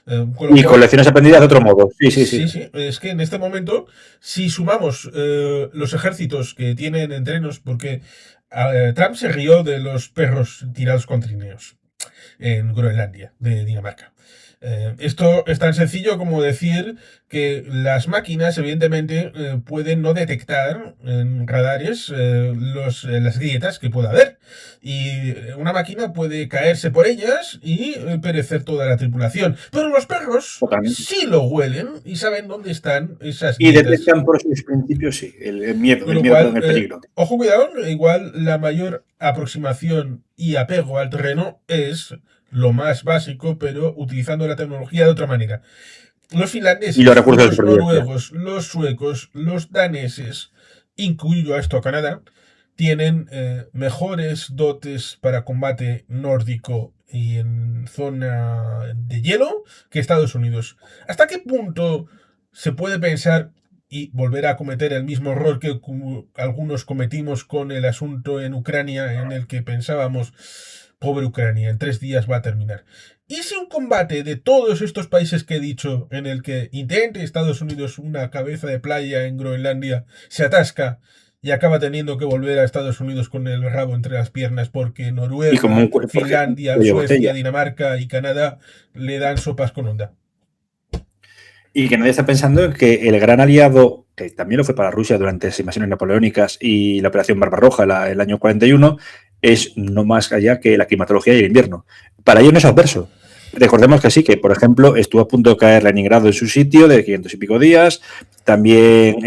Con lo Y con cual, lecciones aprendidas de otro modo. Sí, sí, sí. sí, sí, es que en este momento, si sumamos los ejércitos que tienen entrenos, porque Trump se rió de los perros tirados con trineos en Groenlandia, de Dinamarca. Esto es tan sencillo como decir que las máquinas, evidentemente, pueden no detectar en radares las grietas que pueda haber. Y una máquina puede caerse por ellas y perecer toda la tripulación. Pero los perros Totalmente. sí lo huelen y saben dónde están esas Y grietas. detectan por sus principios, sí, Con el lo miedo, perdón, cual, el peligro. ojo, cuidado, igual la mayor aproximación y apego al terreno es lo más básico, pero utilizando la tecnología de otra manera. Los Y los finlandeses, recursos de los supervivencia. noruegos, los suecos, los daneses, incluyo a esto a Canadá, tienen mejores dotes para combate nórdico y en zona de hielo que Estados Unidos. ¿Hasta qué punto se puede pensar y volver a cometer el mismo error que algunos cometimos con el asunto en Ucrania, en el que pensábamos, pobre Ucrania, en 3 días va a terminar? ¿Y si un combate de todos estos países que he dicho, en el que intente Estados Unidos una cabeza de playa en Groenlandia, se atasca y acaba teniendo que volver a Estados Unidos con el rabo entre las piernas porque Y como Noruega, porque un Finlandia, cuello de Suecia, botella. Dinamarca y Canadá le dan sopas con onda? Y que nadie está pensando en que el gran aliado, que también lo fue para Rusia durante las invasiones napoleónicas y la Operación Barbarroja el año 41, es no más allá que la climatología y el invierno. Para ellos no es adverso. Recordemos que sí, que por ejemplo estuvo a punto de caer Leningrado en su sitio de 500 y pico días, también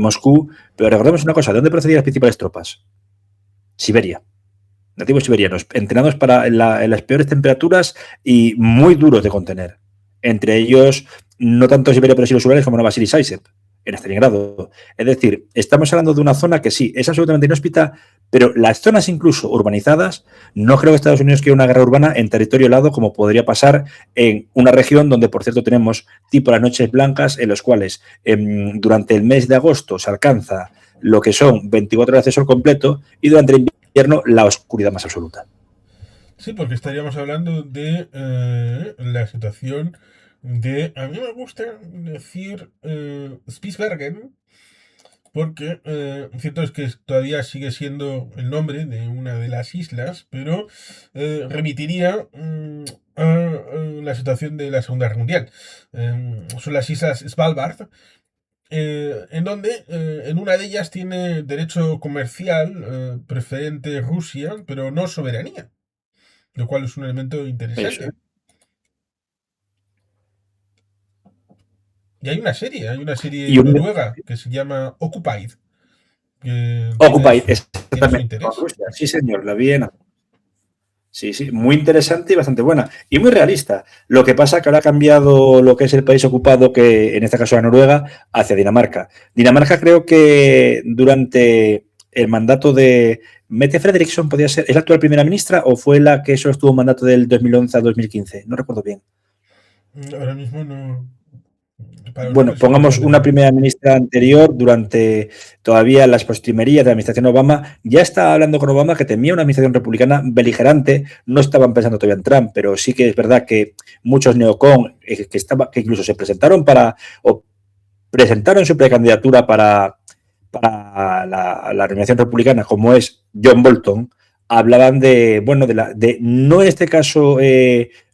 Moscú, pero recordemos una cosa, ¿de dónde procedían las principales tropas? Siberia. Nativos siberianos, entrenados para en las peores temperaturas y muy duros de contener. Entre ellos, no tanto Siberia, pero sí los Urales como Novosibirsk y Saizev, en Stalingrado. Es decir, estamos hablando de una zona que sí, es absolutamente inhóspita, pero las zonas incluso urbanizadas, no creo que Estados Unidos quiera una guerra urbana en territorio helado como podría pasar en una región donde, por cierto, tenemos tipo las noches blancas, en los cuales durante el mes de agosto se alcanza lo que son 24 horas de sol completo y durante el invierno la oscuridad más absoluta. Sí, porque estaríamos hablando de la situación de, a mí me gusta decir Spitsbergen, porque cierto es que todavía sigue siendo el nombre de una de las islas, pero remitiría a la situación de la Segunda Guerra Mundial. Son las islas Svalbard, en donde en una de ellas tiene derecho comercial preferente Rusia, pero no soberanía, lo cual es un elemento Eso, ¿eh? interesante. Y hay una Y serie un noruega que se llama Occupied, que Occupy, tiene su exactamente, con interés. Rusia. Sí, señor, la Viena. Sí, sí, muy interesante y bastante buena. Y muy realista. Lo que pasa es que ahora ha cambiado lo que es el país ocupado, que en este caso era Noruega, hacia Dinamarca. Dinamarca creo que durante el mandato de Mette Frederiksen podía ser, ¿es la actual primera ministra o fue la que solo estuvo en mandato del 2011 a 2015? No recuerdo bien. Ahora mismo no. Para los Bueno, nombres soy pongamos bastante una malo. primera ministra anterior durante todavía las postrimerías de la administración Obama, ya estaba hablando con Obama que temía una administración republicana beligerante, no estaban pensando todavía en Trump, pero sí que es verdad que muchos neocon que incluso se presentaron o presentaron su precandidatura para la nominación republicana, como es John Bolton, hablaban de, bueno, de no en este caso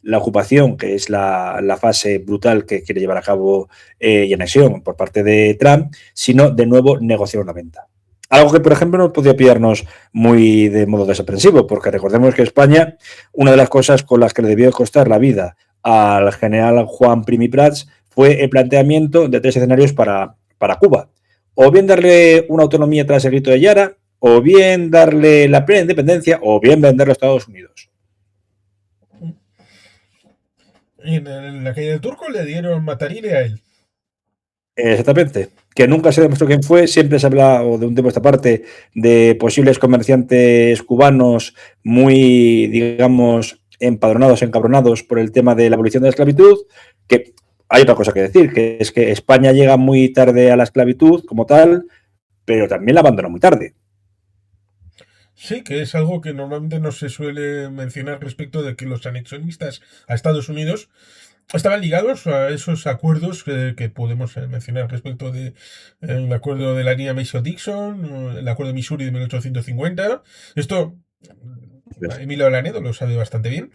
la ocupación, que es la fase brutal que quiere llevar a cabo y anexión por parte de Trump, sino de nuevo negociar una venta. Algo que, por ejemplo, no podía pillarnos muy de modo desaprensivo, porque recordemos que España, una de las cosas con las que le debió costar la vida al general Juan Primi Prats fue el planteamiento de 3 escenarios para Cuba. O bien darle una autonomía tras el grito de Yara, o bien darle la plena independencia, o bien venderlo a Estados Unidos. Y en la calle del Turco le dieron matarile a él. Exactamente. Que nunca se demostró quién fue, siempre se habla, o de un tiempo a esta parte, de posibles comerciantes cubanos muy, digamos, empadronados, encabronados por el tema de la abolición de la esclavitud, que hay otra cosa que decir, que es que España llega muy tarde a la esclavitud como tal, pero también la abandonó muy tarde. Sí, que es algo que normalmente no se suele mencionar respecto de que los anexionistas a Estados Unidos estaban ligados a esos acuerdos que podemos mencionar respecto de el acuerdo de la línea Mason-Dixon, o el acuerdo de Missouri de 1850. Esto Emilio Alanedo lo sabe bastante bien.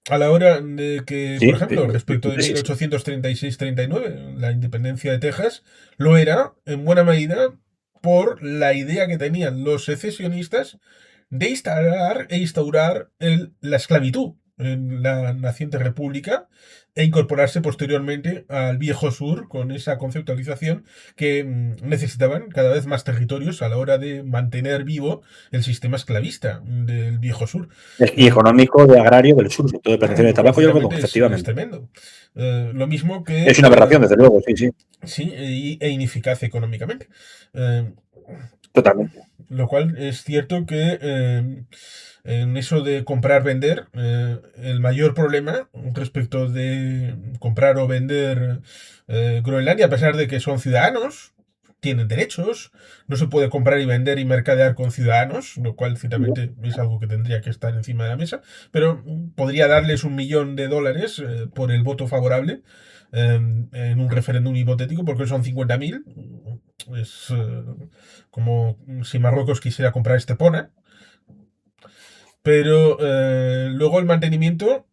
A la hora de que, por Sí, ejemplo, respecto de sí, sí. 1836-39, la independencia de Texas, lo era en buena medida por la idea que tenían los secesionistas de instaurar la esclavitud en la naciente república e incorporarse posteriormente al viejo sur con esa conceptualización que necesitaban cada vez más territorios a la hora de mantener vivo el sistema esclavista del viejo sur. Y económico de agrario del sur, sobre todo de plantaciones de Lo cual tabaco y algodón, ciertamente es efectivamente. tremendo. Lo mismo Es que, una aberración, desde luego, sí, sí, sí, ineficaz económicamente. Eh, totalmente. lo cual es cierto que en eso de comprar-vender, el mayor problema respecto de comprar o vender Groenlandia, a pesar de que son ciudadanos, tienen derechos, no se puede comprar y vender y mercadear con ciudadanos, lo cual ciertamente es algo que tendría que estar encima de la mesa, pero podría darles $1 millón por el voto favorable en un referéndum hipotético, porque son 50.000. Es como si Marruecos quisiera comprar Estepona, pero luego el mantenimiento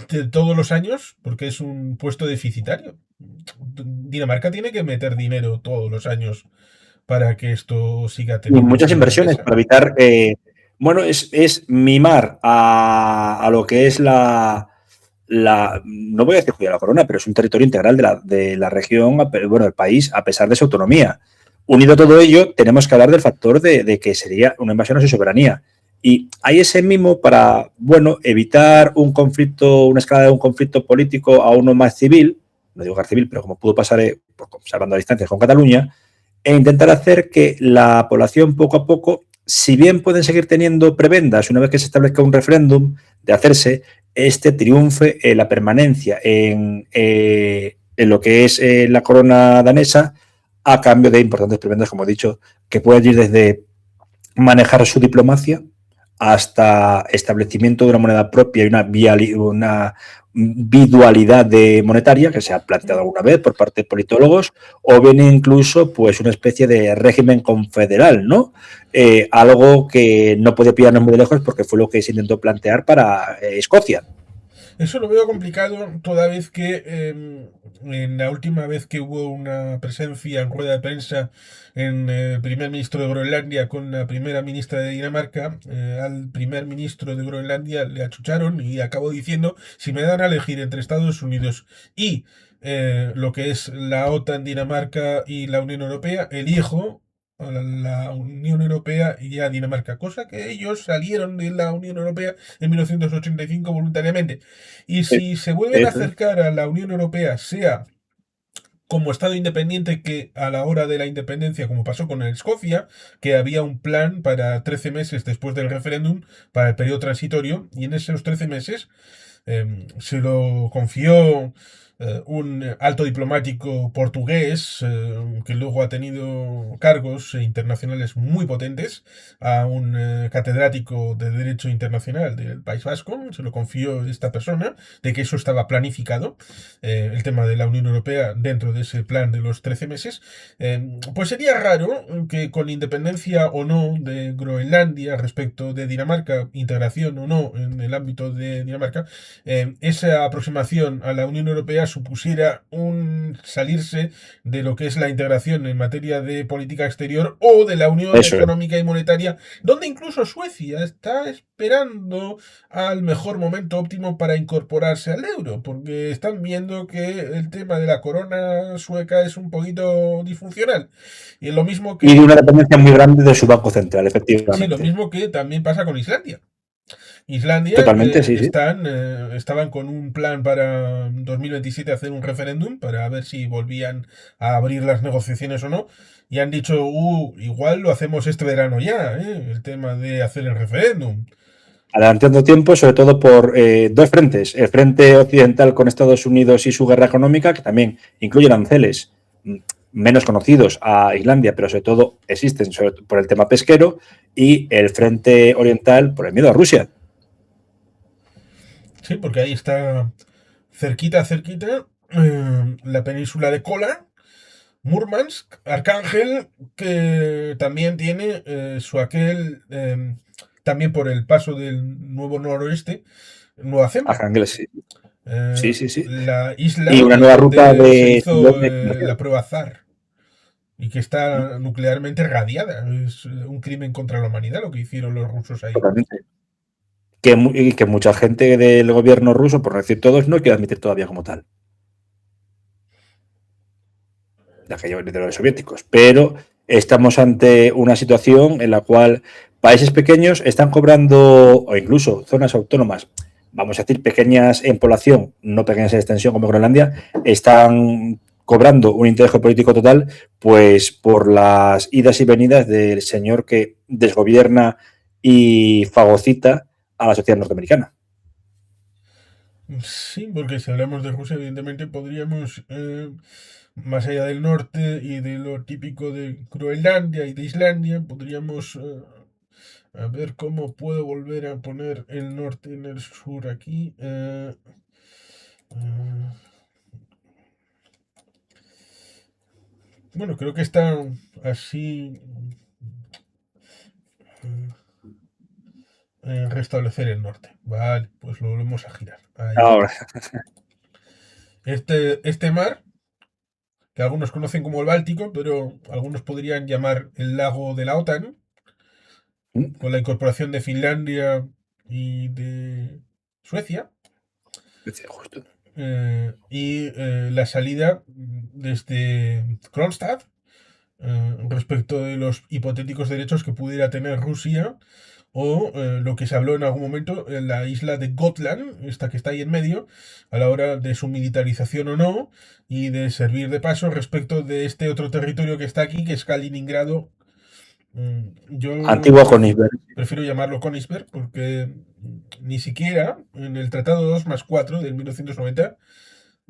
de todos los años, porque es un puesto deficitario. Dinamarca tiene que meter dinero todos los años para que esto siga Y teniendo muchas pie de inversiones cabeza. para evitar, bueno, es mimar a lo que es no voy a decir Judía de la Corona, pero es un territorio integral de la región, bueno, del país, a pesar de su autonomía. Unido a todo ello, tenemos que hablar del factor de que sería una invasión a su soberanía. Y hay ese mimo para, bueno, evitar un conflicto, una escalada de un conflicto político a uno más civil, no digo guerra civil, pero como pudo pasar, salvando a distancias con Cataluña, e intentar hacer que la población poco a poco, si bien pueden seguir teniendo prebendas una vez que se establezca un referéndum de hacerse, este triunfe en la permanencia en lo que es la corona danesa a cambio de importantes prebendas, como he dicho, que pueden ir desde manejar su diplomacia hasta establecimiento de una moneda propia y una bidualidad monetaria que se ha planteado alguna vez por parte de politólogos, o bien incluso pues una especie de régimen confederal, ¿no? Algo que no puede pillarnos muy de lejos porque fue lo que se intentó plantear para Escocia. Eso lo veo complicado toda vez que en la última vez que hubo una presencia en rueda de prensa en el primer ministro de Groenlandia con la primera ministra de Dinamarca, al primer ministro de Groenlandia le achucharon y acabó diciendo, si me dan a elegir entre Estados Unidos y lo que es la OTAN, Dinamarca y la Unión Europea, elijo a la Unión Europea y a Dinamarca, cosa que ellos salieron de la Unión Europea en 1985 voluntariamente. Y si se vuelven a Eso es. acercar a la Unión Europea, sea como Estado independiente que a la hora de la independencia, como pasó con Escocia, que había un plan para 13 meses después del referéndum, para el periodo transitorio, y en esos 13 meses se lo confió un alto diplomático portugués que luego ha tenido cargos internacionales muy potentes a un catedrático de Derecho Internacional del País Vasco, se lo confió esta persona, de que eso estaba planificado, el tema de la Unión Europea dentro de ese plan de los 13 meses, pues sería raro que con independencia o no de Groenlandia respecto de Dinamarca, integración o no en el ámbito de Dinamarca, esa aproximación a la Unión Europea supusiera un salirse de lo que es la integración en materia de política exterior o de la Unión Eso es. Económica y Monetaria, donde incluso Suecia está esperando al mejor momento óptimo para incorporarse al euro, porque están viendo que el tema de la corona sueca es un poquito disfuncional. Y lo mismo Y de que, una dependencia muy grande de su Banco Central, sí, lo efectivamente. mismo que también pasa con Islandia. Islandia Totalmente, sí, sí. estaban con un plan para 2027 hacer un referéndum para ver si volvían a abrir las negociaciones o no. Y han dicho, igual lo hacemos este verano ya, el tema de hacer el referéndum. Adelantando tiempo, sobre todo por dos frentes. El frente occidental con Estados Unidos y su guerra económica, que también incluye aranceles menos conocidos a Islandia, pero sobre todo existen por el tema pesquero, y el frente oriental por el miedo a Rusia. Sí, porque ahí está cerquita, la península de Kola, Murmansk, Arcángel, que también tiene su aquel, también por el paso del nuevo noroeste, Nueva Zembla. Arcángel, sí. Sí. La Y isla una nueva ruta donde se de hizo comercial. la prueba ZAR y que está nuclearmente radiada. Es un crimen contra la humanidad lo que hicieron los rusos ahí. Totalmente. Que mucha gente del gobierno ruso, por no decir todos, no quiere admitir todavía como tal. De aquellos de los soviéticos. Pero estamos ante una situación en la cual países pequeños están cobrando, o incluso zonas autónomas, vamos a decir pequeñas en población, no pequeñas en extensión como Groenlandia, están cobrando un interés político total, pues por las idas y venidas del señor que desgobierna y fagocita a la sociedad norteamericana. Sí, porque si hablamos de Rusia, evidentemente podríamos, más allá del norte y de lo típico de Groenlandia y de Islandia, podríamos a ver cómo puedo volver a poner el norte en el sur aquí. Bueno, creo que está así. Restablecer el norte. Vale, pues lo volvemos a girar. Ahí Ahora, está. Este mar, que algunos conocen como el Báltico, pero algunos podrían llamar el lago de la OTAN, con la incorporación de Finlandia y de Suecia, justo. y la salida desde Kronstadt respecto de los hipotéticos derechos que pudiera tener Rusia o lo que se habló en algún momento en la isla de Gotland, esta que está ahí en medio, a la hora de su militarización o no, y de servir de paso respecto de este otro territorio que está aquí, que es Kaliningrado. Yo Antigua Königsberg. prefiero llamarlo Königsberg porque ni siquiera en el Tratado 2+4 del 1990,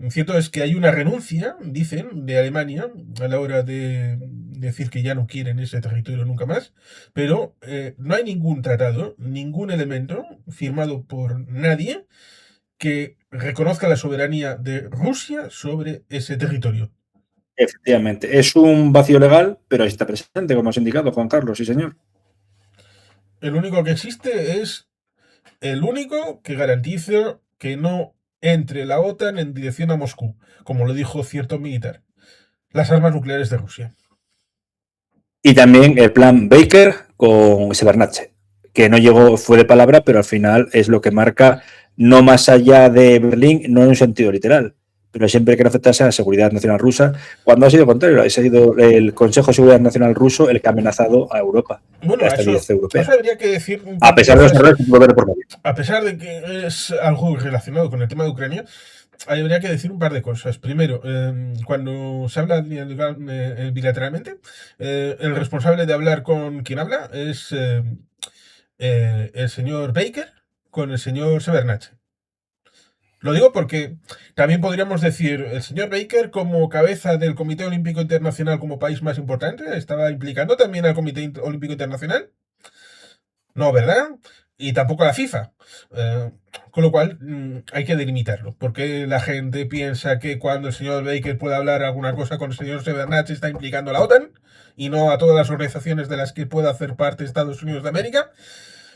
cierto es que hay una renuncia, dicen, de Alemania a la hora de decir que ya no quieren ese territorio nunca más, pero no hay ningún tratado, ningún elemento firmado por nadie que reconozca la soberanía de Rusia sobre ese territorio. Efectivamente, es un vacío legal, pero está presente, como has indicado, Juan Carlos, sí, señor. El único que existe es el único que garantiza que no entre la OTAN en dirección a Moscú, como lo dijo cierto militar. Las armas nucleares de Rusia. Y también el plan Baker con Severnache, que no llegó, fue de palabra, pero al final es lo que marca, no más allá de Berlín, no en un sentido literal, pero siempre que no afectase a la seguridad nacional rusa, cuando ha sido contrario, ha sido el Consejo de Seguridad Nacional ruso el que ha amenazado a Europa, Bueno, a la estabilidad europea. habría que decir un A pesar de los errores que pudo haber por medio. A pesar de que es algo relacionado con el tema de Ucrania, habría que decir un par de cosas. Primero, cuando se habla bilateralmente, el responsable de hablar con quien habla es el señor Baker con el señor Severnache. Lo digo porque también podríamos decir, el señor Baker como cabeza del Comité Olímpico Internacional como país más importante, ¿estaba implicando también al Comité Olímpico Internacional? No, ¿verdad? Y tampoco a la FIFA. Con lo cual hay que delimitarlo. Porque la gente piensa que cuando el señor Baker pueda hablar alguna cosa con el señor Severnache está implicando a la OTAN y no a todas las organizaciones de las que pueda hacer parte Estados Unidos de América.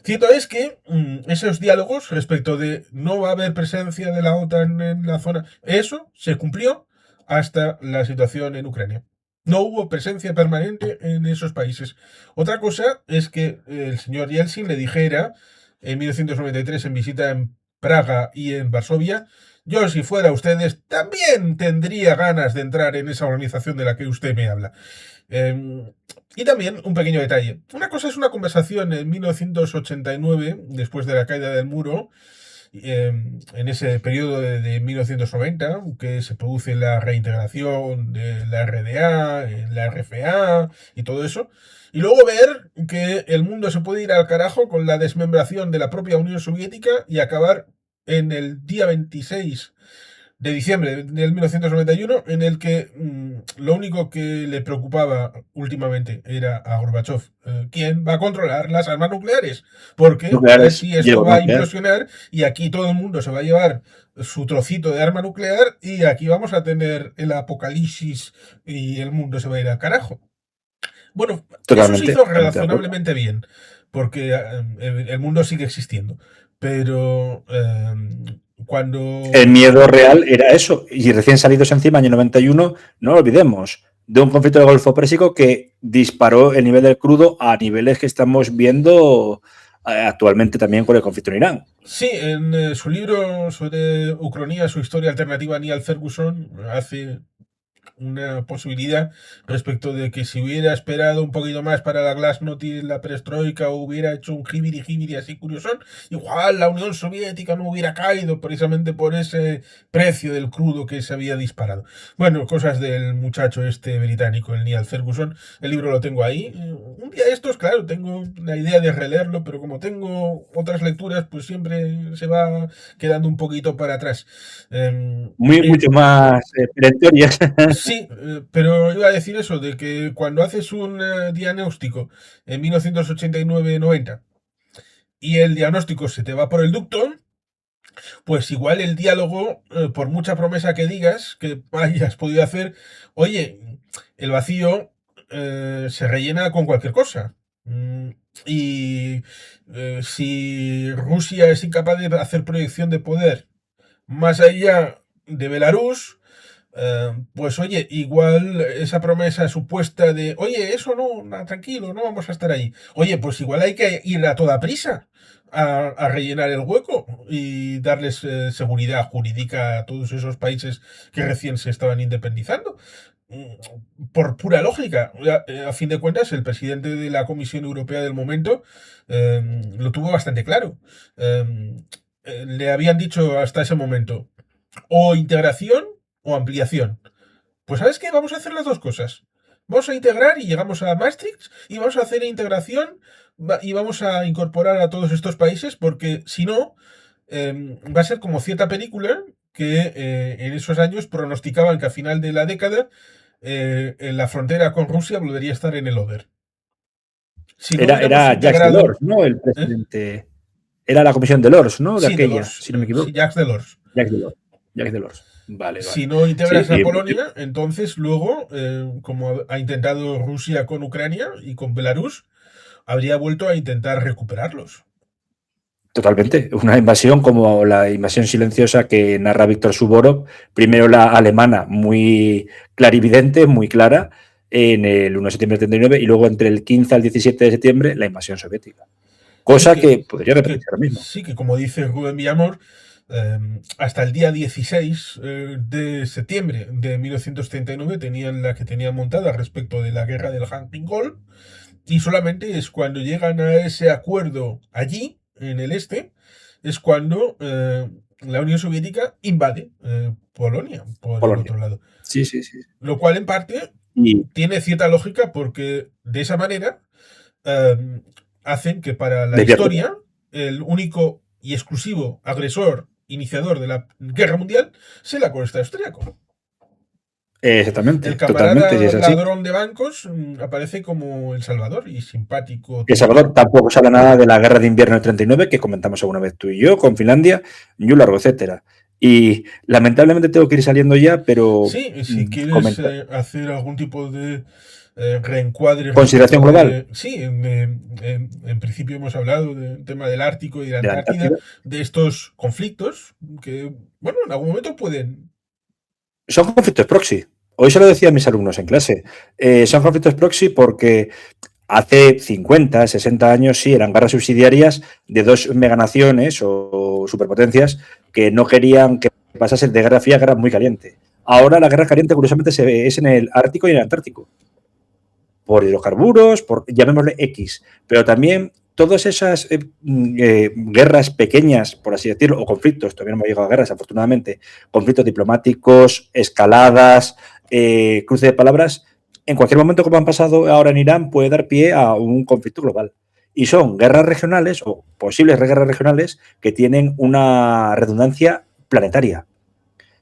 Cierto es que esos diálogos respecto de no va a haber presencia de la OTAN en la zona, eso se cumplió hasta la situación en Ucrania. No hubo presencia permanente en esos países. Otra cosa es que el señor Yeltsin le dijera en 1993 en visita en Praga y en Varsovia, yo si fuera ustedes también tendría ganas de entrar en esa organización de la que usted me habla. Y también un pequeño detalle. Una cosa es una conversación en 1989, después de la caída del muro, en ese periodo de 1990, que se produce la reintegración de la RDA, la RFA y todo eso, y luego ver que el mundo se puede ir al carajo con la desmembración de la propia Unión Soviética y acabar en el día 26 de diciembre del 1991, en el que lo único que le preocupaba últimamente era a Gorbachev quién va a controlar las armas nucleares, porque a ver Nucleares si y el esto va a nuclear. implosionar y aquí todo el mundo se va a llevar su trocito de arma nuclear y aquí vamos a tener el apocalipsis y el mundo se va a ir al carajo. Bueno, eso se Totalmente, hizo totalmente de acuerdo. razonablemente bien, porque el mundo sigue existiendo. Pero El cuando... miedo real era eso. Y recién salidos encima, año 91, no lo olvidemos, de un conflicto del Golfo Pérsico que disparó el nivel del crudo a niveles que estamos viendo actualmente también con el conflicto en Irán. Sí, en su libro sobre Ucrania, su historia alternativa, Neil Ferguson hace una posibilidad respecto de que si hubiera esperado un poquito más para la Glasnost y la perestroika o hubiera hecho un jibiri así curiosón, igual la Unión Soviética no hubiera caído precisamente por ese precio del crudo que se había disparado. Bueno, cosas del muchacho este británico, el Neil Ferguson. El libro lo tengo ahí. Un día estos, claro, tengo la idea de releerlo, pero como tengo otras lecturas, pues siempre se va quedando un poquito para atrás. Eh, Mucho más perentorias. Sí, pero iba a decir eso, de que cuando haces un diagnóstico en 1989-90 y el diagnóstico se te va por el ducto, pues igual el diálogo, por mucha promesa que digas, que hayas podido hacer, oye, el vacío se rellena con cualquier cosa. Y si Rusia es incapaz de hacer proyección de poder más allá de Belarus, pues oye, igual esa promesa supuesta de, oye, eso no, tranquilo, no vamos a estar ahí. Oye, pues igual hay que ir a toda prisa a rellenar el hueco y darles seguridad jurídica a todos esos países que recién se estaban independizando. Por pura lógica, a fin de cuentas, el presidente de la Comisión Europea del momento lo tuvo bastante claro. Le habían dicho hasta ese momento, o integración o ampliación. Pues ¿sabes qué? Vamos a hacer las dos cosas. Vamos a integrar y llegamos a Maastricht y vamos a hacer integración y vamos a incorporar a todos estos países porque si no, va a ser como cierta película que en esos años pronosticaban que a final de la década en la frontera con Rusia volvería a estar en el Oder. Si no hubiéramos Era Jacques integrado... Delors, ¿no? El ¿eh? presidente. Era la comisión Delors, ¿no? De Sí, aquella, Delors. si no me Sí, equivoco. Jacques Delors. Jacques Delors. Jacques Delors. Vale, vale. Si no Sí, integras a Polonia, entonces luego, como ha intentado Rusia con Ucrania y con Belarus, habría vuelto a intentar recuperarlos. totalmente. Una invasión como la invasión silenciosa que narra Víctor Suvorov, primero la alemana, muy clarividente, muy clara, en el 1 de septiembre de 39, y luego entre el 15 al 17 de septiembre la invasión soviética. Sí Cosa que podría repetirse ahora mismo. sí, que como dice Rubén Villamor, hasta el día 16 de septiembre de 1939 tenían la que tenían montada respecto de la guerra del Hunting Goal, y solamente es cuando llegan a ese acuerdo allí, en el este, es cuando la Unión Soviética invade Polonia por el Polonia. otro lado. Sí, sí, sí. Lo cual en parte Y tiene cierta lógica porque de esa manera eh, hacen que para la desviar. historia el único y exclusivo agresor iniciador de la guerra mundial sea la costa austríaco. El Exactamente, totalmente, si camarada es así. ladrón de bancos aparece como El Salvador y simpático Que tipo. Salvador tampoco se habla nada de la guerra de invierno del 39, que comentamos alguna vez tú y yo, con Finlandia, y un largo etcétera. Y lamentablemente tengo que ir saliendo ya, pero Sí, si quieres comenta. hacer algún tipo de reencuadre Consideración respecto global de... Sí, en principio hemos hablado del tema del Ártico y de la de la Antártida, Antártida. de estos conflictos que, bueno, en algún momento pueden... Son conflictos proxy. Hoy se lo decía a mis alumnos en clase. Son conflictos proxy porque hace 50, 60 años sí eran guerras subsidiarias de dos meganaciones o superpotencias que no querían que pasase de guerra fría a guerra muy caliente. Ahora la guerra caliente, curiosamente, es en el Ártico y en el Antártico. Por hidrocarburos, por llamémosle X. Pero también todas esas guerras pequeñas, por así decirlo, o conflictos, todavía no hemos llegado a guerras, afortunadamente, conflictos diplomáticos, escaladas, cruce de palabras, en cualquier momento, como han pasado ahora en Irán, puede dar pie a un conflicto global. Y son guerras regionales o posibles guerras regionales que tienen una redundancia planetaria.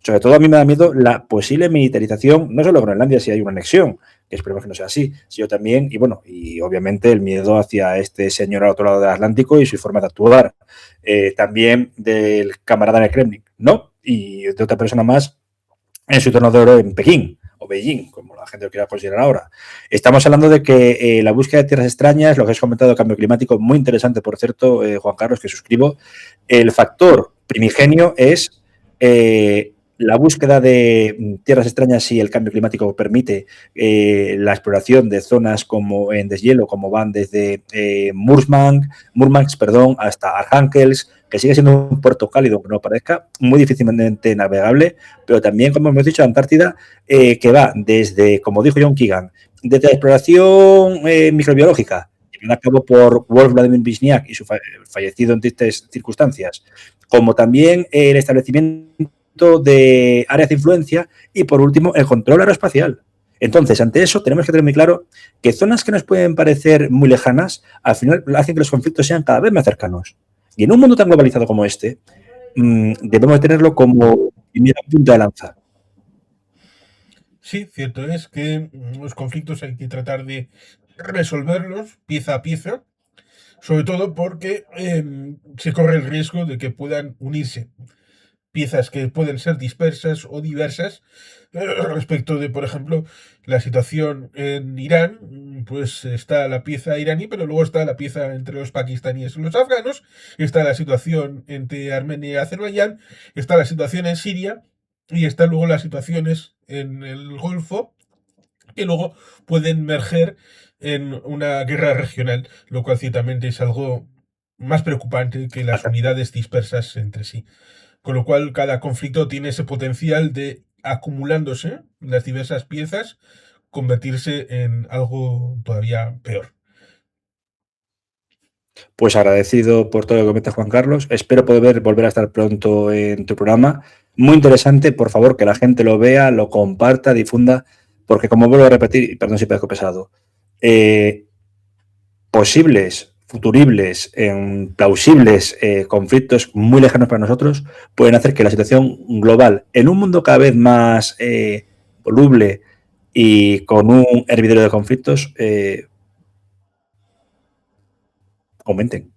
Sobre todo a mí me da miedo la posible militarización, no solo de Groenlandia si hay una anexión, que esperemos que no sea así, sino también, y bueno, y obviamente el miedo hacia este señor al otro lado del Atlántico y su forma de actuar. También del camarada en el Kremlin, ¿no? Y de otra persona más en su torno de oro en Pekín o Beijing, como la gente lo quiera considerar ahora. Estamos hablando de que la búsqueda de tierras extrañas, lo que has comentado de cambio climático, muy interesante, por cierto, Juan Carlos, que suscribo. El factor primigenio es la búsqueda de tierras extrañas si el cambio climático permite la exploración de zonas como en deshielo, como van desde Murmansk, hasta Archangelsk, que sigue siendo un puerto cálido, aunque no parezca, muy difícilmente navegable, pero también, como hemos dicho, Antártida, que va desde, como dijo John Keegan, desde la exploración microbiológica, llevada a cabo por Wolf Vladimir Wisniak y su fallecido en tristes circunstancias, como también el establecimiento de áreas de influencia y, por último, el control aeroespacial. Entonces, ante eso, tenemos que tener muy claro que zonas que nos pueden parecer muy lejanas, al final hacen que los conflictos sean cada vez más cercanos. Y en un mundo tan globalizado como este, debemos tenerlo como primera punta de lanza. Sí, cierto es que los conflictos hay que tratar de resolverlos pieza a pieza, sobre todo porque se corre el riesgo de que puedan unirse piezas que pueden ser dispersas o diversas respecto de, por ejemplo, la situación en Irán, pues está la pieza iraní, pero luego está la pieza entre los pakistaníes y los afganos, está la situación entre Armenia y Azerbaiyán, está la situación en Siria y están luego las situaciones en el Golfo que luego pueden merger en una guerra regional, lo cual ciertamente es algo más preocupante que las unidades dispersas entre sí. Con lo cual, cada conflicto tiene ese potencial de, acumulándose las diversas piezas, convertirse en algo todavía peor. Pues agradecido por todo lo que comentas, Juan Carlos. Espero poder volver a estar pronto en tu programa. Muy interesante, por favor, que la gente lo vea, lo comparta, difunda, porque como vuelvo a repetir, y perdón si parezco pesado, posibles, futuribles, plausibles conflictos muy lejanos para nosotros pueden hacer que la situación global, en un mundo cada vez más voluble y con un hervidero de conflictos, aumenten.